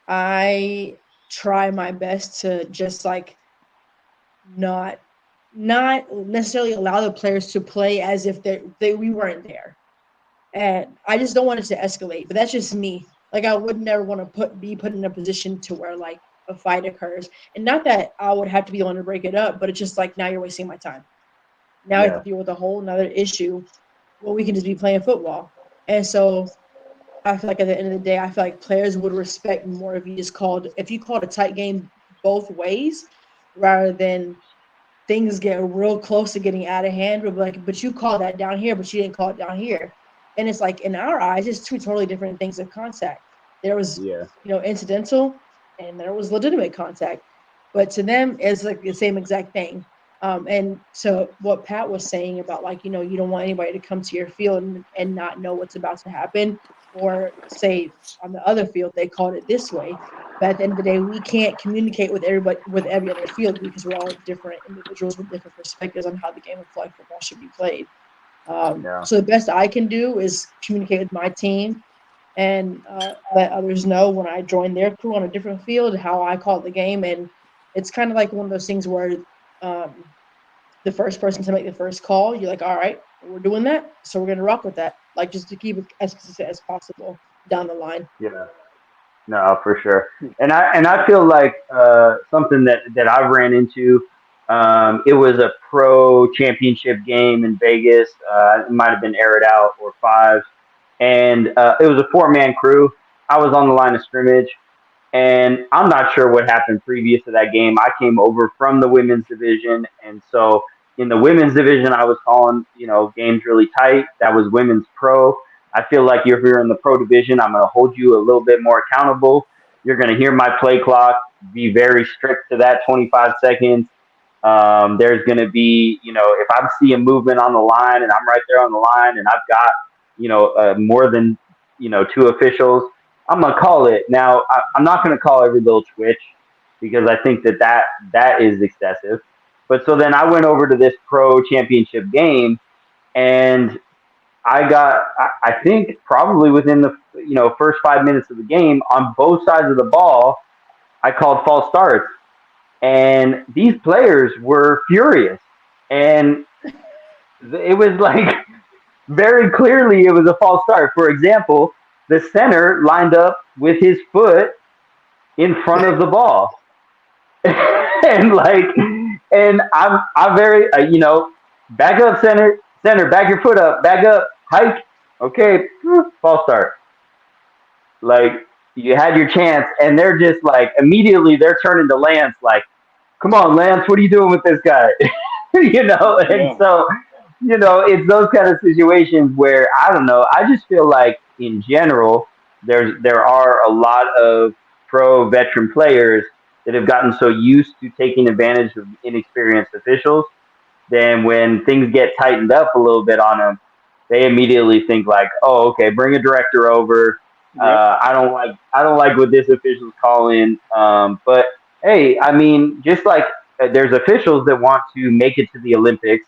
I try my best to just like not not necessarily allow the players to play as if they we weren't there. And I just don't want it to escalate. But that's just me. Like I would never want to be put in a position to where like a fight occurs. And not that I would have to be the one to break it up, but it's just like now you're wasting my time. Now I have to yeah, deal with a whole another issue. Well, we can just be playing football. And so I feel like at the end of the day, I feel like players would respect more if you called a tight game both ways rather than things get real close to getting out of hand. But like, but you called that down here, but you didn't call it down here. And it's like in our eyes, it's two totally different things of contact. There was, yeah, incidental and there was legitimate contact. But to them, it's like the same exact thing. And so what Pat was saying about like, you don't want anybody to come to your field and not know what's about to happen, or say on the other field they called it this way. But at the end of the day, we can't communicate with everybody with every other field because we're all different individuals with different perspectives on how the game of flag football should be played. yeah, So the best I can do is communicate with my team and let others know when I join their crew on a different field how I call the game. And it's kind of like one of those things where um, the first person to make the first call, you're like, all right, we're doing that, so we're gonna rock with that. Like just to keep it as consistent as possible down the line. yeah. No, for sure. And I feel like something that I've ran into. It was a pro championship game in Vegas. It might have been aired out or five, and it was a four-man crew. I was on the line of scrimmage, and I'm not sure what happened previous to that game. I came over from the women's division, and so in the women's division, I was calling, games really tight. That was women's pro. I feel like if you're in the pro division, I'm going to hold you a little bit more accountable. You're going to hear my play clock, be very strict to that 25 seconds. There's going to be, if I see a movement on the line and I'm right there on the line and I've got, more than, two officials, I'm gonna call it. Now, I'm not gonna call every little twitch because I think that is excessive. But so then I went over to this pro championship game, and I think probably within the first 5 minutes of the game on both sides of the ball, I called false starts, and these players were furious, and it was like very clearly it was a false start. For example, the center lined up with his foot in front of the ball, and I'm very back up, center, back your foot up, back up, hike, okay, false start. Like, you had your chance, and they're just like immediately they're turning to Lance like, come on, Lance, what are you doing with this guy? And Yeah. so, it's those kind of situations where I don't know. I just feel like in general, there are a lot of pro veteran players that have gotten so used to taking advantage of inexperienced officials. Then when things get tightened up a little bit on them, they immediately think like, "Oh, okay, bring a director over." Yep. I don't like what this official's calling. But hey, I mean, just like there's officials that want to make it to the Olympics.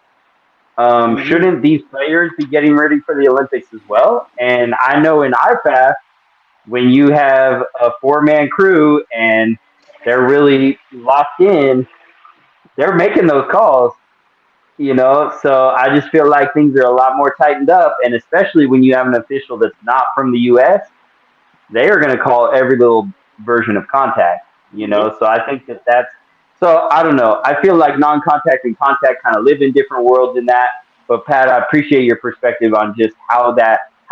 Mm-hmm. Shouldn't these players be getting ready for the Olympics as well? And I know in our path, when you have a four-man crew and they're really locked in, they're making those calls. So I just feel like things are a lot more tightened up, and especially when you have an official that's not from the U.S., they are going to call every little version of contact. Yep. So I think that's so. I don't know. I feel like non-contact and contact kind of live in different worlds in that. But Pat, I appreciate your perspective on just how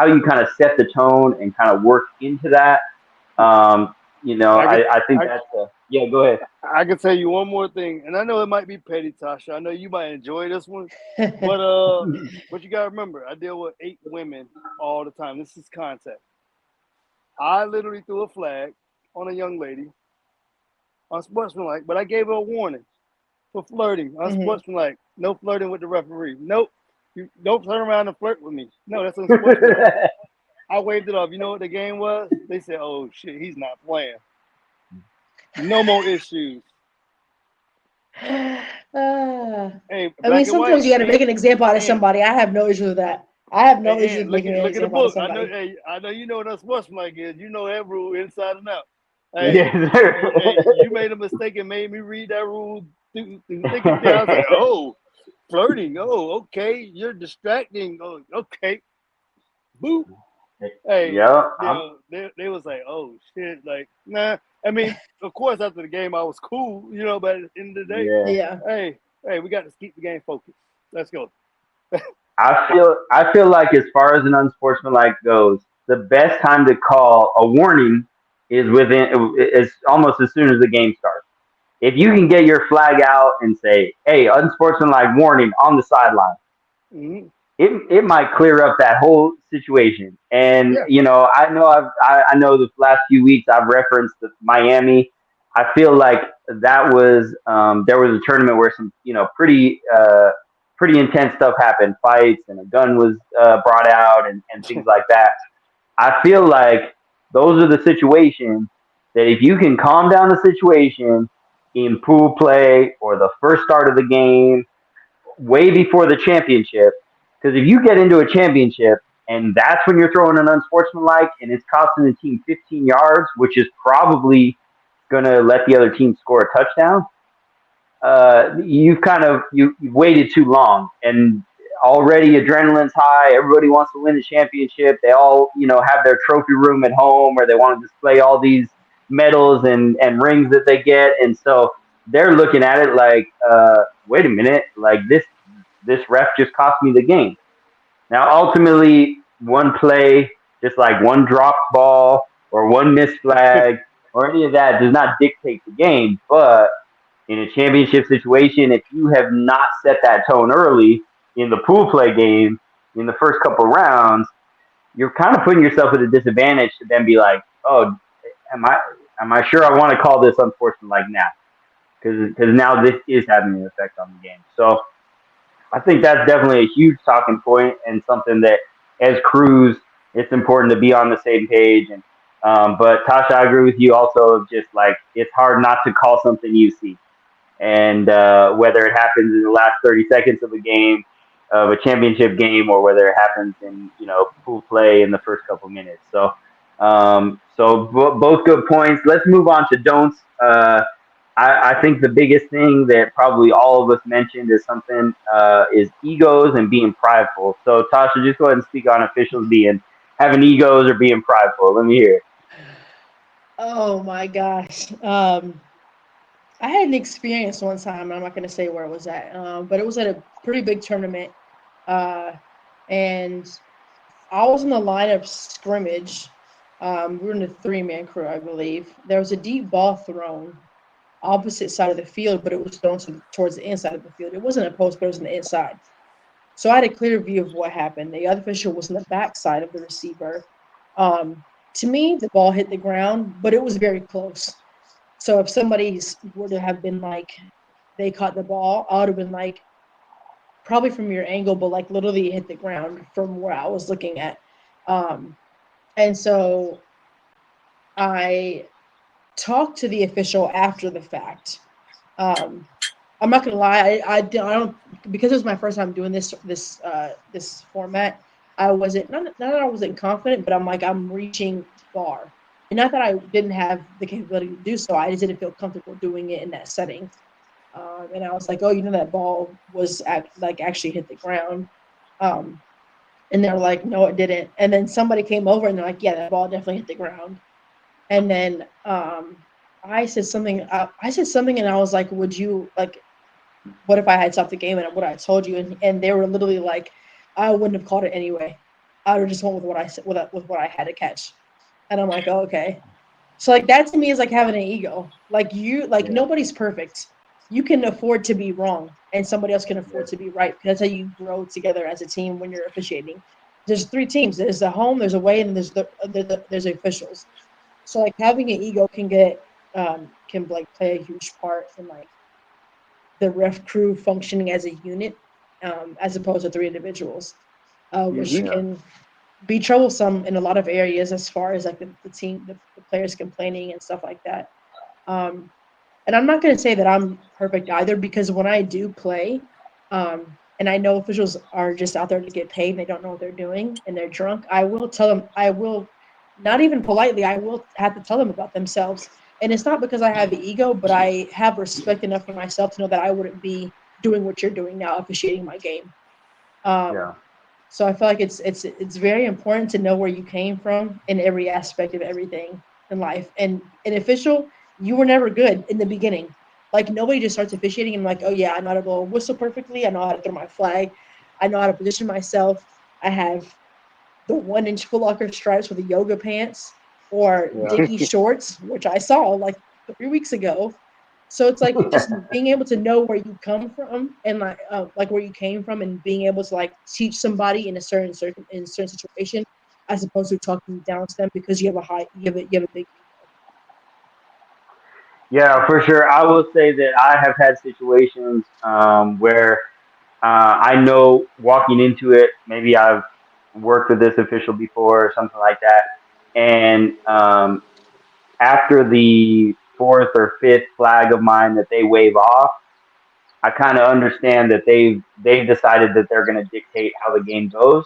you kind of set the tone and kind of work into that. I could I think I that's yeah. Go ahead. I can tell you one more thing, and I know it might be petty, Tasha. I know you might enjoy this one, but you gotta remember, I deal with 8 women all the time. This is contact. I literally threw a flag on a young lady, unsportsmanlike, but I gave her a warning for flirting. Mhm. Unsportsmanlike, no flirting with the referee. Nope, you don't turn around and flirt with me. No, that's unsportsmanlike. I waved it off. You know what the game was? They said, "Oh shit, he's not playing. No more issues." Ah. Hey, I mean, black and white, sometimes you got to make and an example out of and somebody. I have no issue with that. I have no issue and with making an look at the example out of book. I know. somebody. Hey, I know you know what unsportsmanlike is. You know that rule inside and out. Hey, Yes, sir. hey, you made a mistake and made me read that rule through thick and thin. I was like, oh, flirting. Oh, okay. You're distracting. Oh, okay. Boop. Hey, Yeah, they was like, oh shit, like, nah. I mean, of course, after the game, I was cool, but at the end of the day, yeah. Yeah. hey, we got to keep the game focused. Let's go. I feel like as far as an unsportsmanlike goes, the best time to call a warning is almost as soon as the game starts. If you can get your flag out and say, "Hey, unsportsmanlike warning on the sideline," Mm-hmm. it might clear up that whole situation. And Yeah. I know the last few weeks I've referenced the Miami. I feel like that was there was a tournament where some pretty intense stuff happened, fights, and a gun was brought out and things like that. I feel like those are the situations that if you can calm down the situation in pool play or the first start of the game way before the championship. Because if you get into a championship and that's when you're throwing an unsportsmanlike and it's costing the team 15 yards, which is probably going to let the other team score a touchdown, you've waited too long, and already adrenaline's high. Everybody wants to win the championship. They all have their trophy room at home where they want to display all these medals and rings that they get, and so they're looking at it like, wait a minute, like this ref just cost me the game. Now, ultimately, one play, just like one dropped ball or one missed flag or any of that, does not dictate the game. But in a championship situation, if you have not set that tone early in the pool play game in the first couple rounds, you're kind of putting yourself at a disadvantage to then be like, oh, am I am I sure I want to call this unfortunate like now? Because now this is having an effect on the game. So I think that's definitely a huge talking point and something that as crews, it's important to be on the same page. And but Tasha, I agree with you also. Just like it's hard not to call something you see, and whether it happens in the last 30 seconds of a game, of a championship game, or whether it happens in pool play in the first couple minutes. So both good points. Let's move on to don'ts. I think the biggest thing that probably all of us mentioned is something is egos and being prideful. So Tasha, just go ahead and speak on officials being having egos or being prideful. Let me hear it. Oh my gosh. I had an experience one time, and I'm not going to say where it was at, but it was at a pretty big tournament. Uh, and I was in the line of scrimmage. We were in a three-man crew, I believe. There was a deep ball thrown opposite side of the field, but it was thrown towards the inside of the field. It wasn't a post, but it was on the inside. So I had a clear view of what happened. The other official was on the back side of the receiver. To me, the ball hit the ground, but it was very close. So if somebody were to have been like, they caught the ball, I would have been like, probably from your angle, but like literally hit the ground from where I was looking at. Um, and so I talked to the official after the fact. Um, I'm not gonna lie, I don't, because it was my first time doing this format. I wasn't, not that I wasn't confident, but I'm like, I'm reaching far, and not that I didn't have the capability to do so. I just didn't feel comfortable doing it in that setting. And I was like, oh, that ball was actually hit the ground. Um, and they're like, no, it didn't. And then somebody came over and they're like, yeah, that ball definitely hit the ground. And then I said something. I said something, and I was like, would you like? What if I had stopped the game and what I told you? And they were literally like, I wouldn't have caught it anyway. I would have just went with what I said with what I had to catch. And I'm like, oh, okay. So like that to me is like having an ego. Like Yeah. nobody's perfect. You can afford to be wrong, and somebody else can afford to be right. That's how you grow together as a team when you're officiating. There's three teams. There's the home, there's away, and there's the officials. So like having an ego can like play a huge part in like the ref crew functioning as a unit, as opposed to three individuals, which Mm-hmm. Yeah. can be troublesome in a lot of areas as far as like the players complaining and stuff like that. Um, and I'm not going to say that I'm perfect either, because when I do play, and I know officials are just out there to get paid and they don't know what they're doing and they're drunk, I will tell them, I will, not even politely, I will have to tell them about themselves. And it's not because I have the ego, but I have respect enough for myself to know that I wouldn't be doing what you're doing now, officiating my game. Yeah. Um, so I feel like it's very important to know where you came from in every aspect of everything in life. And an official, you were never good in the beginning. Like nobody just starts officiating and like, oh yeah, I know how to blow a whistle perfectly. I know how to throw my flag. I know how to position myself. I have the 1 inch Foot Locker stripes with the yoga pants or Yeah. Dickie shorts, which I saw like 3 weeks ago. So it's like just being able to know where you come from and like where you came from, and being able to like teach somebody in a certain situation, as opposed to talking down to them because you have a big ego. Yeah, for sure. I will say that I have had situations where I know walking into it, maybe I've worked with this official before or something like that. And after the fourth or fifth flag of mine that they wave off, I kind of understand that they've decided that they're going to dictate how the game goes,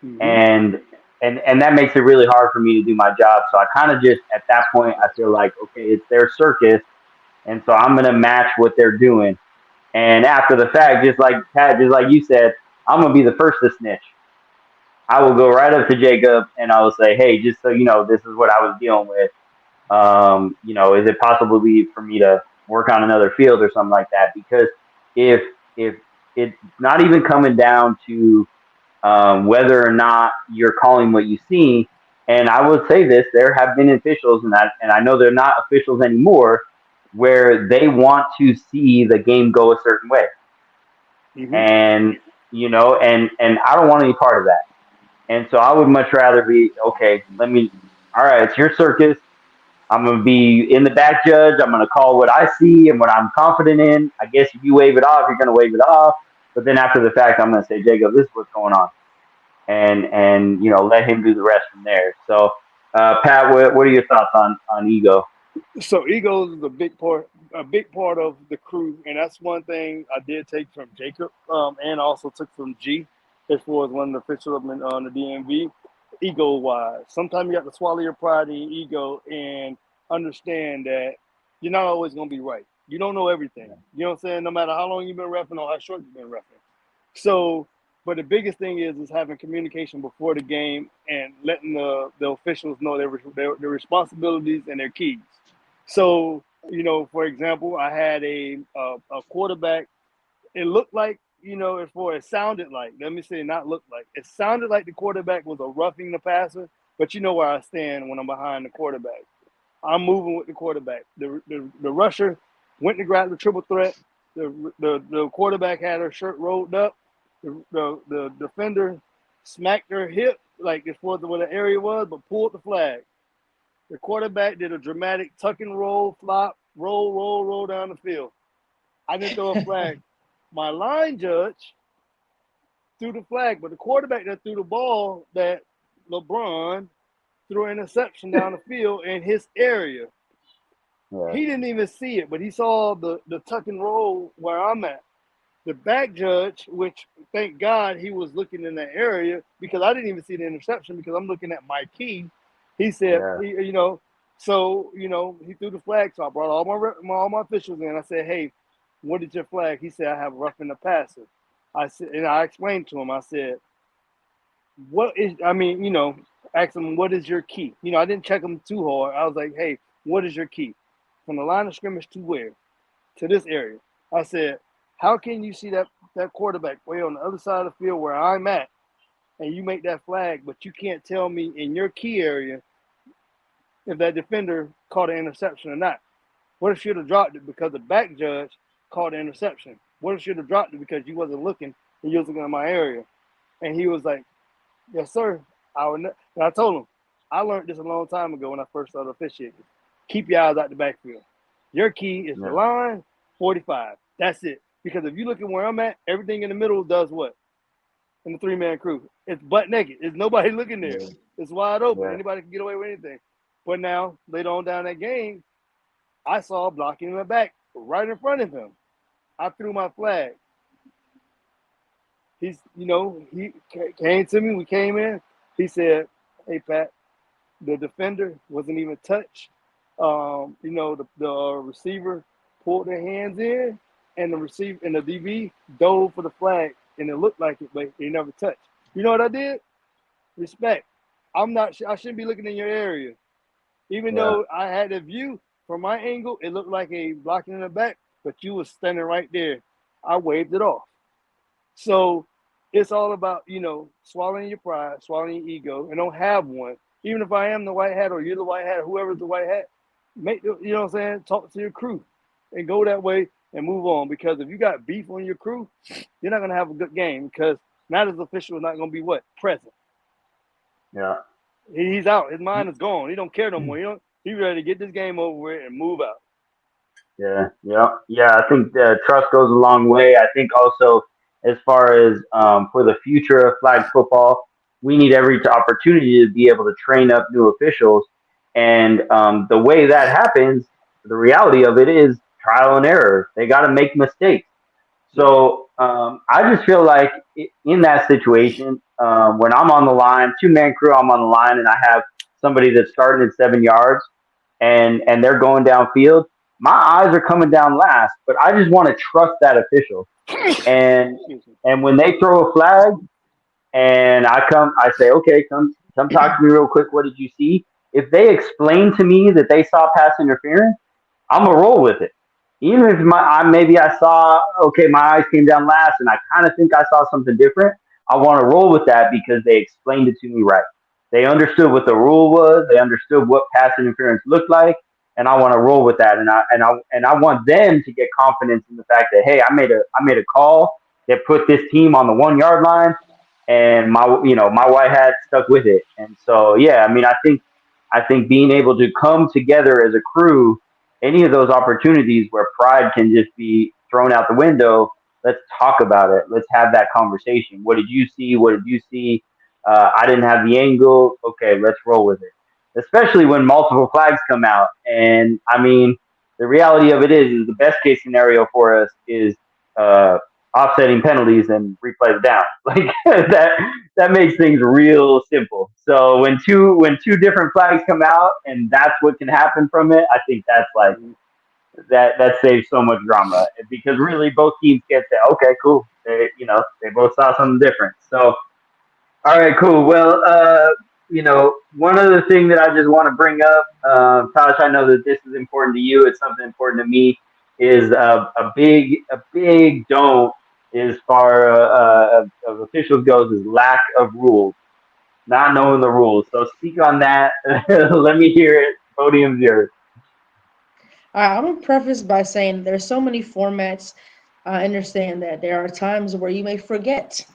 Mm-hmm. and and that makes it really hard for me to do my job. So I kind of just at that point I feel like okay, it's their circus, and so I'm going to match what they're doing. And after the fact, just like Pat, just like you said, I'm gonna be the first to snitch. I will go right up to Jacob and I will say, "Hey, just so you know, this is what I was dealing with. Is it possible for me to work on another field or something like that?" Because if if it's not even coming down to whether or not you're calling what you see, and I will say this: there have been officials, and I know they're not officials anymore, where they want to see the game go a certain way, Mm-hmm. and and I don't want any part of that. And so I would much rather be okay. All right, it's your circus. I'm gonna be in the back, judge. I'm gonna call what I see and what I'm confident in. I guess if you wave it off, you're gonna wave it off. But then after the fact, I'm gonna say, Jacob, this is what's going on, and let him do the rest from there. So, Pat, what are your thoughts on ego? So egos is a big part of the crew, and that's one thing I did take from Jacob, and also took from G, as far as one of the officials on the DMV. Ego wise, sometimes you got to swallow your pride and your ego and understand that you're not always going to be right. You don't know everything. You know what I'm saying? No matter how long you've been repping or how short you've been repping. So, but the biggest thing is having communication before the game and letting the officials know their responsibilities and their keys. So, for example, I had a quarterback. It looked like, it sounded like, let me say, not look like, it sounded like the quarterback was a roughing the passer, but you know where I stand when I'm behind the quarterback. I'm moving with the quarterback. The rusher went to grab the triple threat. The quarterback had her shirt rolled up. The defender smacked her hip, like as far as where the area was, but pulled the flag. The quarterback did a dramatic tuck and roll, flop, roll down the field. I didn't throw a flag. My line judge threw the flag, but the quarterback that threw the ball, that LeBron threw an interception down the field in his area. Yeah, He didn't even see it, but he saw the tuck and roll where I'm at. The back judge, which thank God he was looking in that area because I didn't even see the interception because I'm looking at my key. He said, yeah, so he threw the flag. So I brought all my officials in. I said, hey, what is your flag? He said, I have roughing the passer. I said, and I explained to him, I said, asked him, what is your key? I didn't check him too hard. I was like, hey, what is your key? From the line of scrimmage to where? To this area. I said, how can you see that quarterback way on the other side of the field where I'm at, and you make that flag, but you can't tell me in your key area if that defender caught an interception or not? What if you should have dropped it because the back judge called an interception? What if you should have dropped it because you wasn't looking and you was looking at my area? And he was like, yes, sir. And I told him, I learned this a long time ago when I first started officiating. Keep your eyes out the backfield. Your key is the line, 45. That's it. Because if you look at where I'm at, everything in the middle does what? In the three-man crew. It's butt naked. There's nobody looking there. Yeah. It's wide open. Yeah. Anybody can get away with anything. But now, later on down that game, I saw blocking in the back right in front of him. I threw my flag. He came to me. We came in. He said, hey, Pat, the defender wasn't even touched. The receiver pulled their hands in, and the receiver and the DB dove for the flag, and it looked like it, but he never touched. You know what I did? Respect. I shouldn't be looking in your area. Even though I had a view from my angle, it looked like a blocking in the back, but you was standing right there. I waved it off. So it's all about, swallowing your pride, swallowing your ego, and don't have one. Even if I am the white hat or you're the white hat or whoever's the white hat, talk to your crew and go that way and move on. Because if you got beef on your crew, you're not going to have a good game, because now this official is not going to be present. Yeah. He's out. His mind is gone. He don't care no more. He's ready to get this game over with and move out. Yeah. I think trust goes a long way. I think also, as far as for the future of flag football, we need every opportunity to be able to train up new officials. And the way that happens, the reality of it is trial and error. They got to make mistakes. So I just feel like in that situation, when I'm on the line, two-man crew, I'm on the line, and I have somebody that's starting at 7 yards, and they're going downfield. My eyes are coming down last, but I just want to trust that official. And when they throw a flag, and I say, okay, come talk to me real quick. What did you see? If they explain to me that they saw pass interference, I'm gonna roll with it. Even if I saw, okay, my eyes came down last, and I kind of think I saw something different. I want to roll with that because they explained it to me right. They understood what the rule was. They understood what pass interference looked like, and I want to roll with that. And I want them to get confidence in the fact that, hey, I made a call that put this team on the 1 yard line, and my white hat stuck with it. And so I think being able to come together as a crew, any of those opportunities where pride can just be thrown out the window, let's talk about it. Let's have that conversation. What did you see? What did you see? I didn't have the angle. Okay, let's roll with it. Especially when multiple flags come out. And I mean, the reality of it is the best case scenario for us is offsetting penalties and replay the down. Like that makes things real simple. So when two different flags come out and that's what can happen from it, I think that's like that saves so much drama, because really both teams get to, okay, cool. They both saw something different. So all right, cool. Well, one other thing that I just want to bring up, Tosh, I know that this is important to you. It's something important to me. Is a big don't as far of officials goes is lack of rules, not knowing the rules. So speak on that. Let me hear it. Podium's yours. I'm going to preface by saying there's so many formats. I understand that there are times where you may forget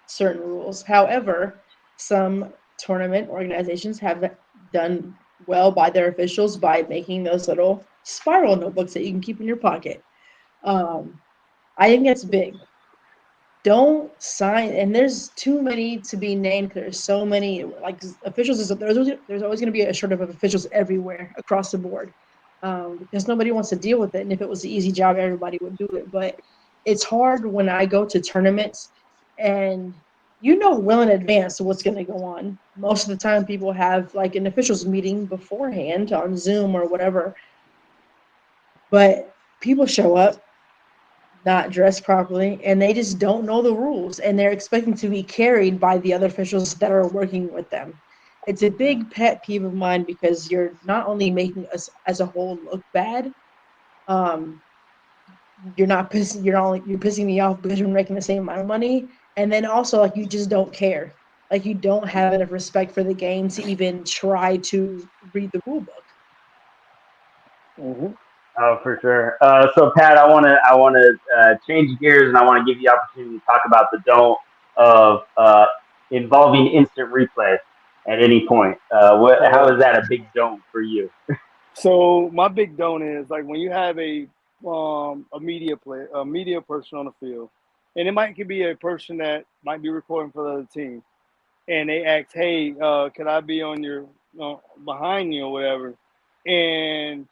certain rules. However, some tournament organizations have done well by their officials by making those little spiral notebooks that you can keep in your pocket. I think that's big. Don't sign, and there's too many to be named. There's so many, like officials. There's always going to be a shortage of officials everywhere across the board, because nobody wants to deal with it. And if it was an easy job, everybody would do it. But it's hard when I go to tournaments, and well in advance what's going to go on. Most of the time, people have like an officials meeting beforehand on Zoom or whatever. But people show up, not dressed properly, and they just don't know the rules, and they're expecting to be carried by the other officials that are working with them. It's a big pet peeve of mine because you're not only making us as a whole look bad, um, you're pissing me off because you're making the same amount of money, and then also like you just don't care, like you don't have enough respect for the game to even try to read the rule book. Mm-hmm. Oh, for sure. So Pat, I want to change gears, and I want to give you the opportunity to talk about the don't of involving instant replay at any point. How is that a big don't for you? So my big don't is like when you have a media person on the field, and it might could be a person that might be recording for the other team, and they ask, "Hey, could I be on your behind you or whatever?" And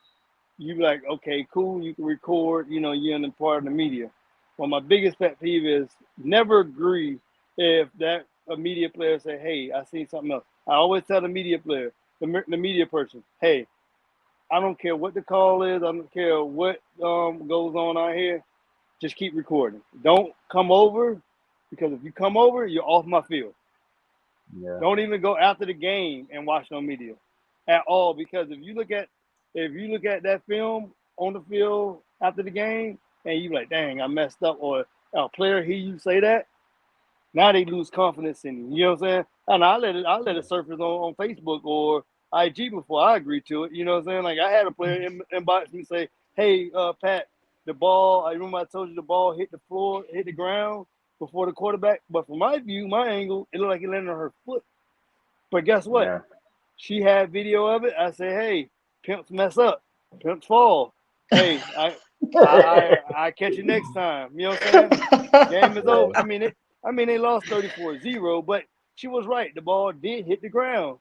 you be like, "Okay, cool, you can record. You know, you're in the part of the media." Well, my biggest pet peeve is never agree if that a media player say, "Hey, I seen something else." I always tell the media player, the media person, "Hey, I don't care what the call is. I don't care what goes on out here. Just keep recording. Don't come over because if you come over, you're off my field. Yeah, Don't even go after the game and watch no media at all. Because if you look at that film on the field after the game and you like, dang, I messed up, or a player hear you say that, now they lose confidence in you. You know what I'm saying? And I let it surface on Facebook or IG before I agree to it. You know what I'm saying? Like I had a player inbox me say, "Hey, Pat, the ball. I remember I told you the ball hit the floor, hit the ground before the quarterback. But from my view, my angle, it looked like it landed on her foot. But guess what? yeah, She had video of it. I say, hey, pimps mess up, pimps fall. Hey, I catch you next time. You know what I'm saying? Game is yeah, over. I mean they lost 34-0, but she was right. The ball did hit the ground.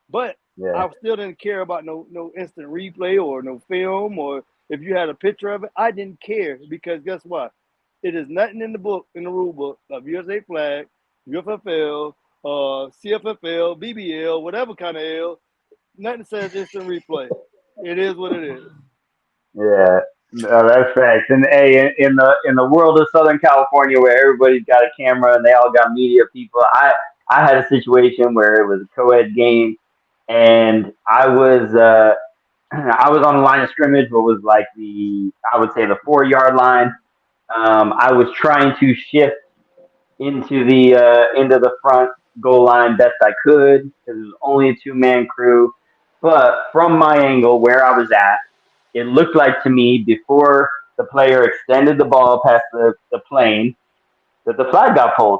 But yeah, I still didn't care about no instant replay or no film or if you had a picture of it. I didn't care because guess what? It is nothing in the book, in the rule book of USA flag, UFFL, CFFL, BBL, whatever kind of L. Nothing says instant replay. It is what it is. yeah. No, that's facts. And hey, in the world of Southern California, where everybody's got a camera and they all got media people, I had a situation where it was a co-ed game, and I was on the line of scrimmage, what was like I would say the 4 yard line. I was trying to shift into the front goal line best I could because it was only a 2 man crew. But from my angle where I was at, it looked like to me before the player extended the ball past the plane that the flag got pulled.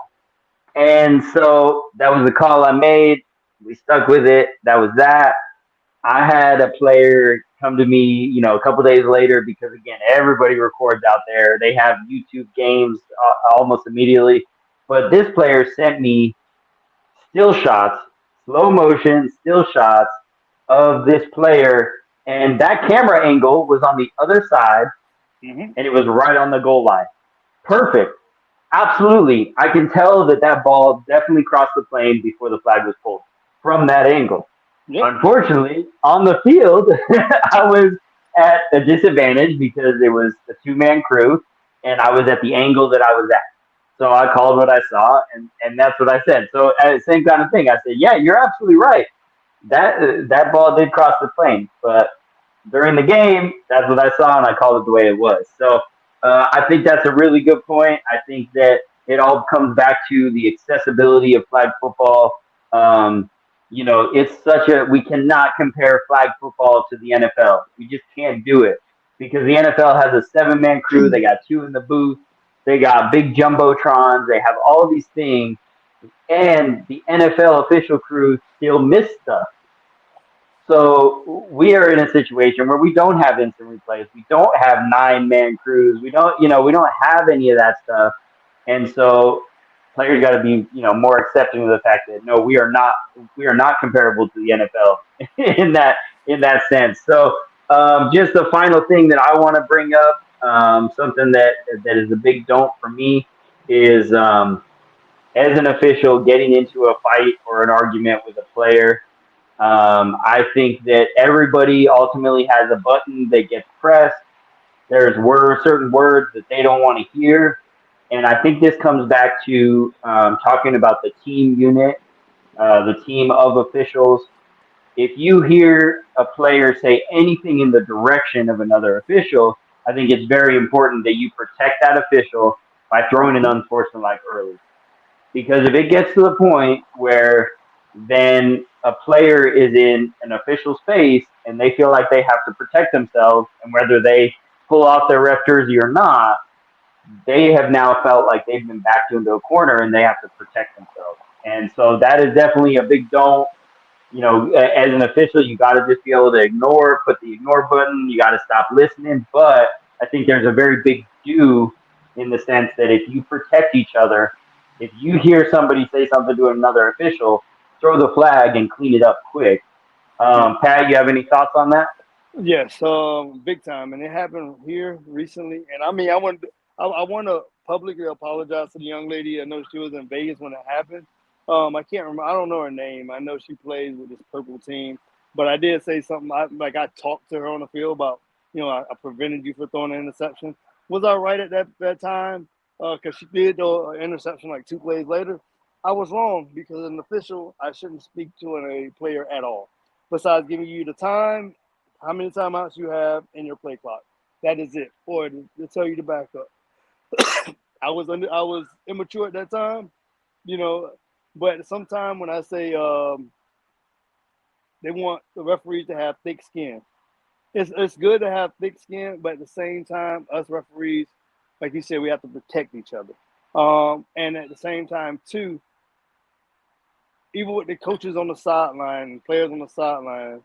And so that was the call I made. We stuck with it. That was that. I had a player come to me, a couple days later because again, everybody records out there. They have YouTube games almost immediately. But this player sent me still shots, slow motion still shots of this player, and that camera angle was on the other side, Mm-hmm. and it was right on the goal line. Perfect. Absolutely. I can tell that that ball definitely crossed the plane before the flag was pulled from that angle. Yep. Unfortunately, on the field, I was at a disadvantage because it was a 2 man crew and I was at the angle that I was at. So I called what I saw and that's what I said. So same kind of thing. I said, yeah, you're absolutely right. That ball did cross the plane, but during the game, that's what I saw, and I called it the way it was. So I think that's a really good point. I think that it all comes back to the accessibility of flag football. Um, it's we cannot compare flag football to the NFL. We just can't do it because the NFL has a 7 man crew. They got two in the booth. They got big jumbotrons. They have all these things, and the NFL official crew still miss stuff. So we are in a situation where we don't have instant replays. We don't have 9 man crews. We don't have any of that stuff. And so players got to be, more accepting of the fact that no, we are not comparable to the NFL in that sense. So just the final thing that I want to bring up, something that is a big don't for me is as an official getting into a fight or an argument with a player. I think that everybody ultimately has a button that gets pressed, There's certain words that they don't want to hear, and I think this comes back to talking about the team unit, the team of officials. If you hear a player say anything in the direction of another official, I think it's very important that you protect that official by throwing an unsportsmanlike early. Because if it gets to the point where then a player is in an official space and they feel like they have to protect themselves, and whether they pull off their ref jersey or not, they have now felt like they've been backed into a corner and they have to protect themselves. And so that is definitely a big don't. As an official, you got to just be able to put the ignore button. You got to stop listening. But I think there's a very big do in the sense that if you protect each other, if you hear somebody say something to another official, throw the flag and clean it up quick. Yeah. Pat, you have any thoughts on that? Yes, big time, and it happened here recently. And I mean, I want to publicly apologize to the young lady. I know she was in Vegas when it happened. I can't remember. I don't know her name. I know she plays with this purple team, but I did say something. I talked to her on the field about, I prevented you from throwing an interception. Was I right at that time? Because she did throw an interception like 2 plays later. I was wrong because as an official, I shouldn't speak to a player at all. Besides giving you the time, how many timeouts you have in your play clock. That is it. Or to tell you to back up. I was immature at that time, you know. But sometimes when I say they want the referees to have thick skin, it's good to have thick skin, but at the same time, us referees, like you said, we have to protect each other. And at the same time, too, even with the coaches on the sideline and players on the sideline,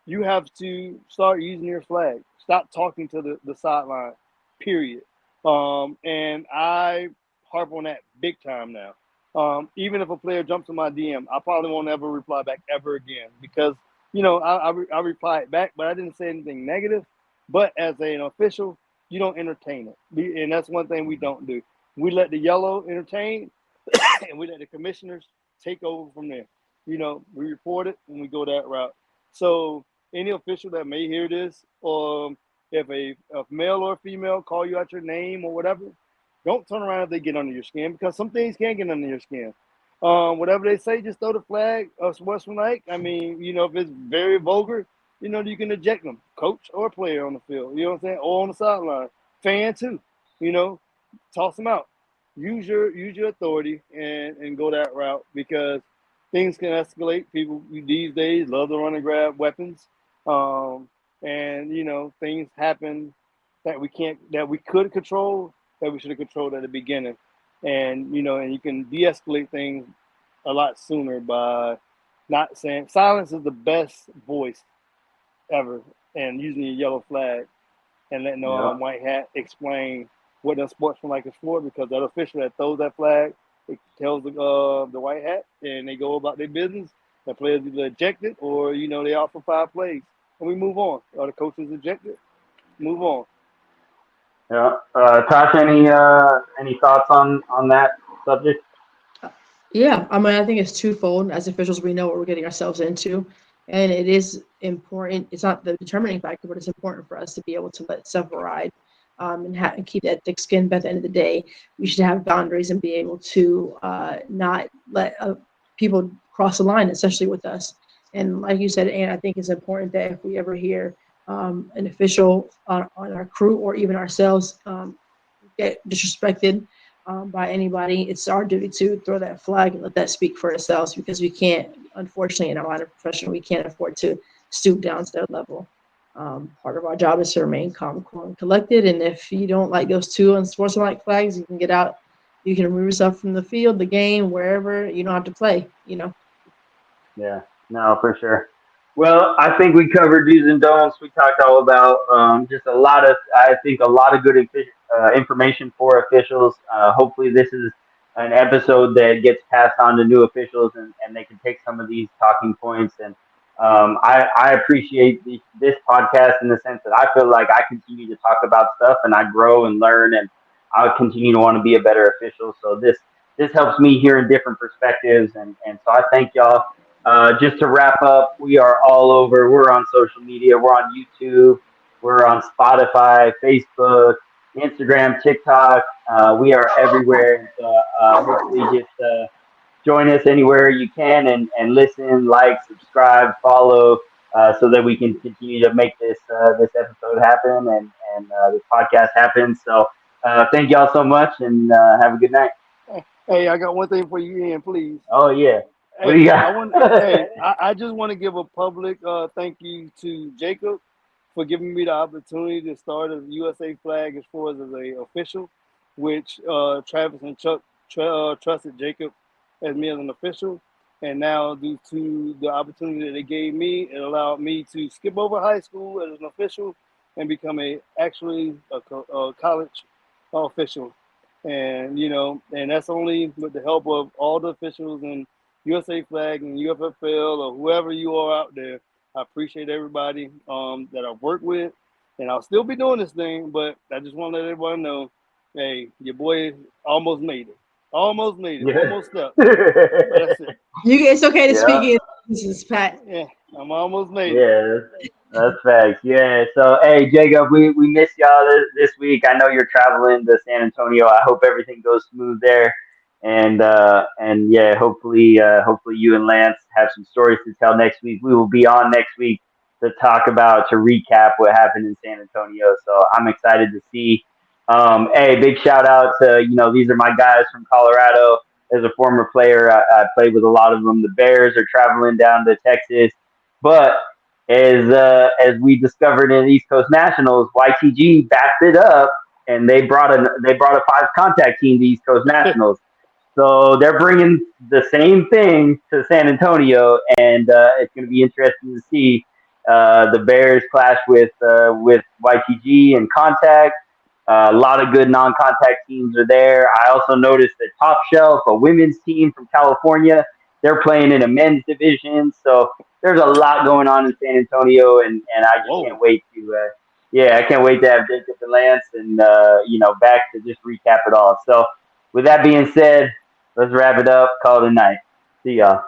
you have to start using your flag. Stop talking to the sideline, period. And I harp on that big time now. Even if a player jumps in my DM, I probably won't ever reply back ever again because, I replied back, but I didn't say anything negative. But as an official, you don't entertain it. And that's one thing we don't do. We let the yellow entertain and we let the commissioners take over from there. We report it and we go that route. So any official that may hear this, or if a male or female call you out your name or whatever, don't turn around if they get under your skin because some things can get under your skin. Whatever they say, just throw the flag of sportsmanlike. I mean, if it's very vulgar, you can eject them, coach or player on the field. You know what I'm saying? Or on the sideline, fan too. Toss them out. Use your authority and go that route because things can escalate. People these days love to run and grab weapons, and things happen that we could control that we should have controlled at the beginning, and and you can de-escalate things a lot sooner by not saying silence is the best voice ever, and using your yellow flag and letting the Yeah. white hat explain what the sportsmanlike is for, because that official that throws that flag, it tells the white hat, and they go about their business. The players either ejected or they out for 5 plays, and we move on. Or the coach is ejected, move on. Yeah. Tasha, any thoughts on that subject? Yeah, I mean, I think it's twofold. As officials, we know what we're getting ourselves into, and it is important. It's not the determining factor, but it's important for us to be able to let stuff ride, and keep that thick skin. But at the end of the day, we should have boundaries and be able to not let people cross the line, especially with us. And like you said, and I think it's important that if we ever hear an official on our crew or even ourselves get disrespected by anybody, it's our duty to throw that flag and let that speak for ourselves because we can't, unfortunately, in our line of profession, we can't afford to stoop down to their level. Part of our job is to remain calm, cool, and collected. And if you don't like those two unsportsmanlike flags, you can get out. You can remove yourself from the field, the game, wherever. You don't have to play. Yeah, no, for sure. Well, I think we covered do's and don'ts. We talked all about just I think, a lot of good information for officials. Hopefully, this is an episode that gets passed on to new officials and they can take some of these talking points. And I appreciate this podcast in the sense that I feel like I continue to talk about stuff and I grow and learn and I continue to want to be a better official. So this helps me hearing different perspectives. And so I thank y'all. Just to wrap up, we are all over. We're on social media. We're on YouTube. We're on Spotify, Facebook, Instagram, TikTok. We are everywhere. So hopefully, just join us anywhere you can and listen, like, subscribe, follow, so that we can continue to make this episode happen and this podcast happen. So thank y'all so much and have a good night. Hey, I got one thing for you, Ian, please. Oh yeah, what do Hey, you I got? want. Hey, I just want to give a public thank you to Jacob for giving me the opportunity to start a USA flag as far as a official, which Travis and Chuck trusted Jacob as me as an official, and now due to the opportunity that they gave me, it allowed me to skip over high school as an official and become a college official, and and that's only with the help of all the officials and USA Flag and UFFL or whoever you are out there. I appreciate everybody that I've worked with, and I'll still be doing this thing. But I just want to let everybody know, hey, your boy almost made it. Almost made it. One Yeah. more step, but that's it. It's okay to Yeah. speak in this, Pat. Yeah, I'm almost made it. Yeah, that's facts. Yeah. So, hey, Jacob, we miss y'all this week. I know you're traveling to San Antonio. I hope everything goes smooth there. And yeah, hopefully you and Lance have some stories to tell next week. We will be on next week to recap what happened in San Antonio. So I'm excited to see. Hey, big shout out to these are my guys from Colorado. As a former player, I played with a lot of them. The Bears are traveling down to Texas, but as we discovered in East Coast Nationals, YTG backed it up, and they brought a five contact team to East Coast Nationals. So they're bringing the same thing to San Antonio, and it's going to be interesting to see the Bears clash with YTG and contact. A lot of good non-contact teams are there. I also noticed that Top Shelf, a women's team from California, they're playing in a men's division. So there's a lot going on in San Antonio, and I just can't Whoa. wait to I can't wait to have Jacob and Lance and back to just recap it all. So with that being said, let's wrap it up. Call it a night. See y'all.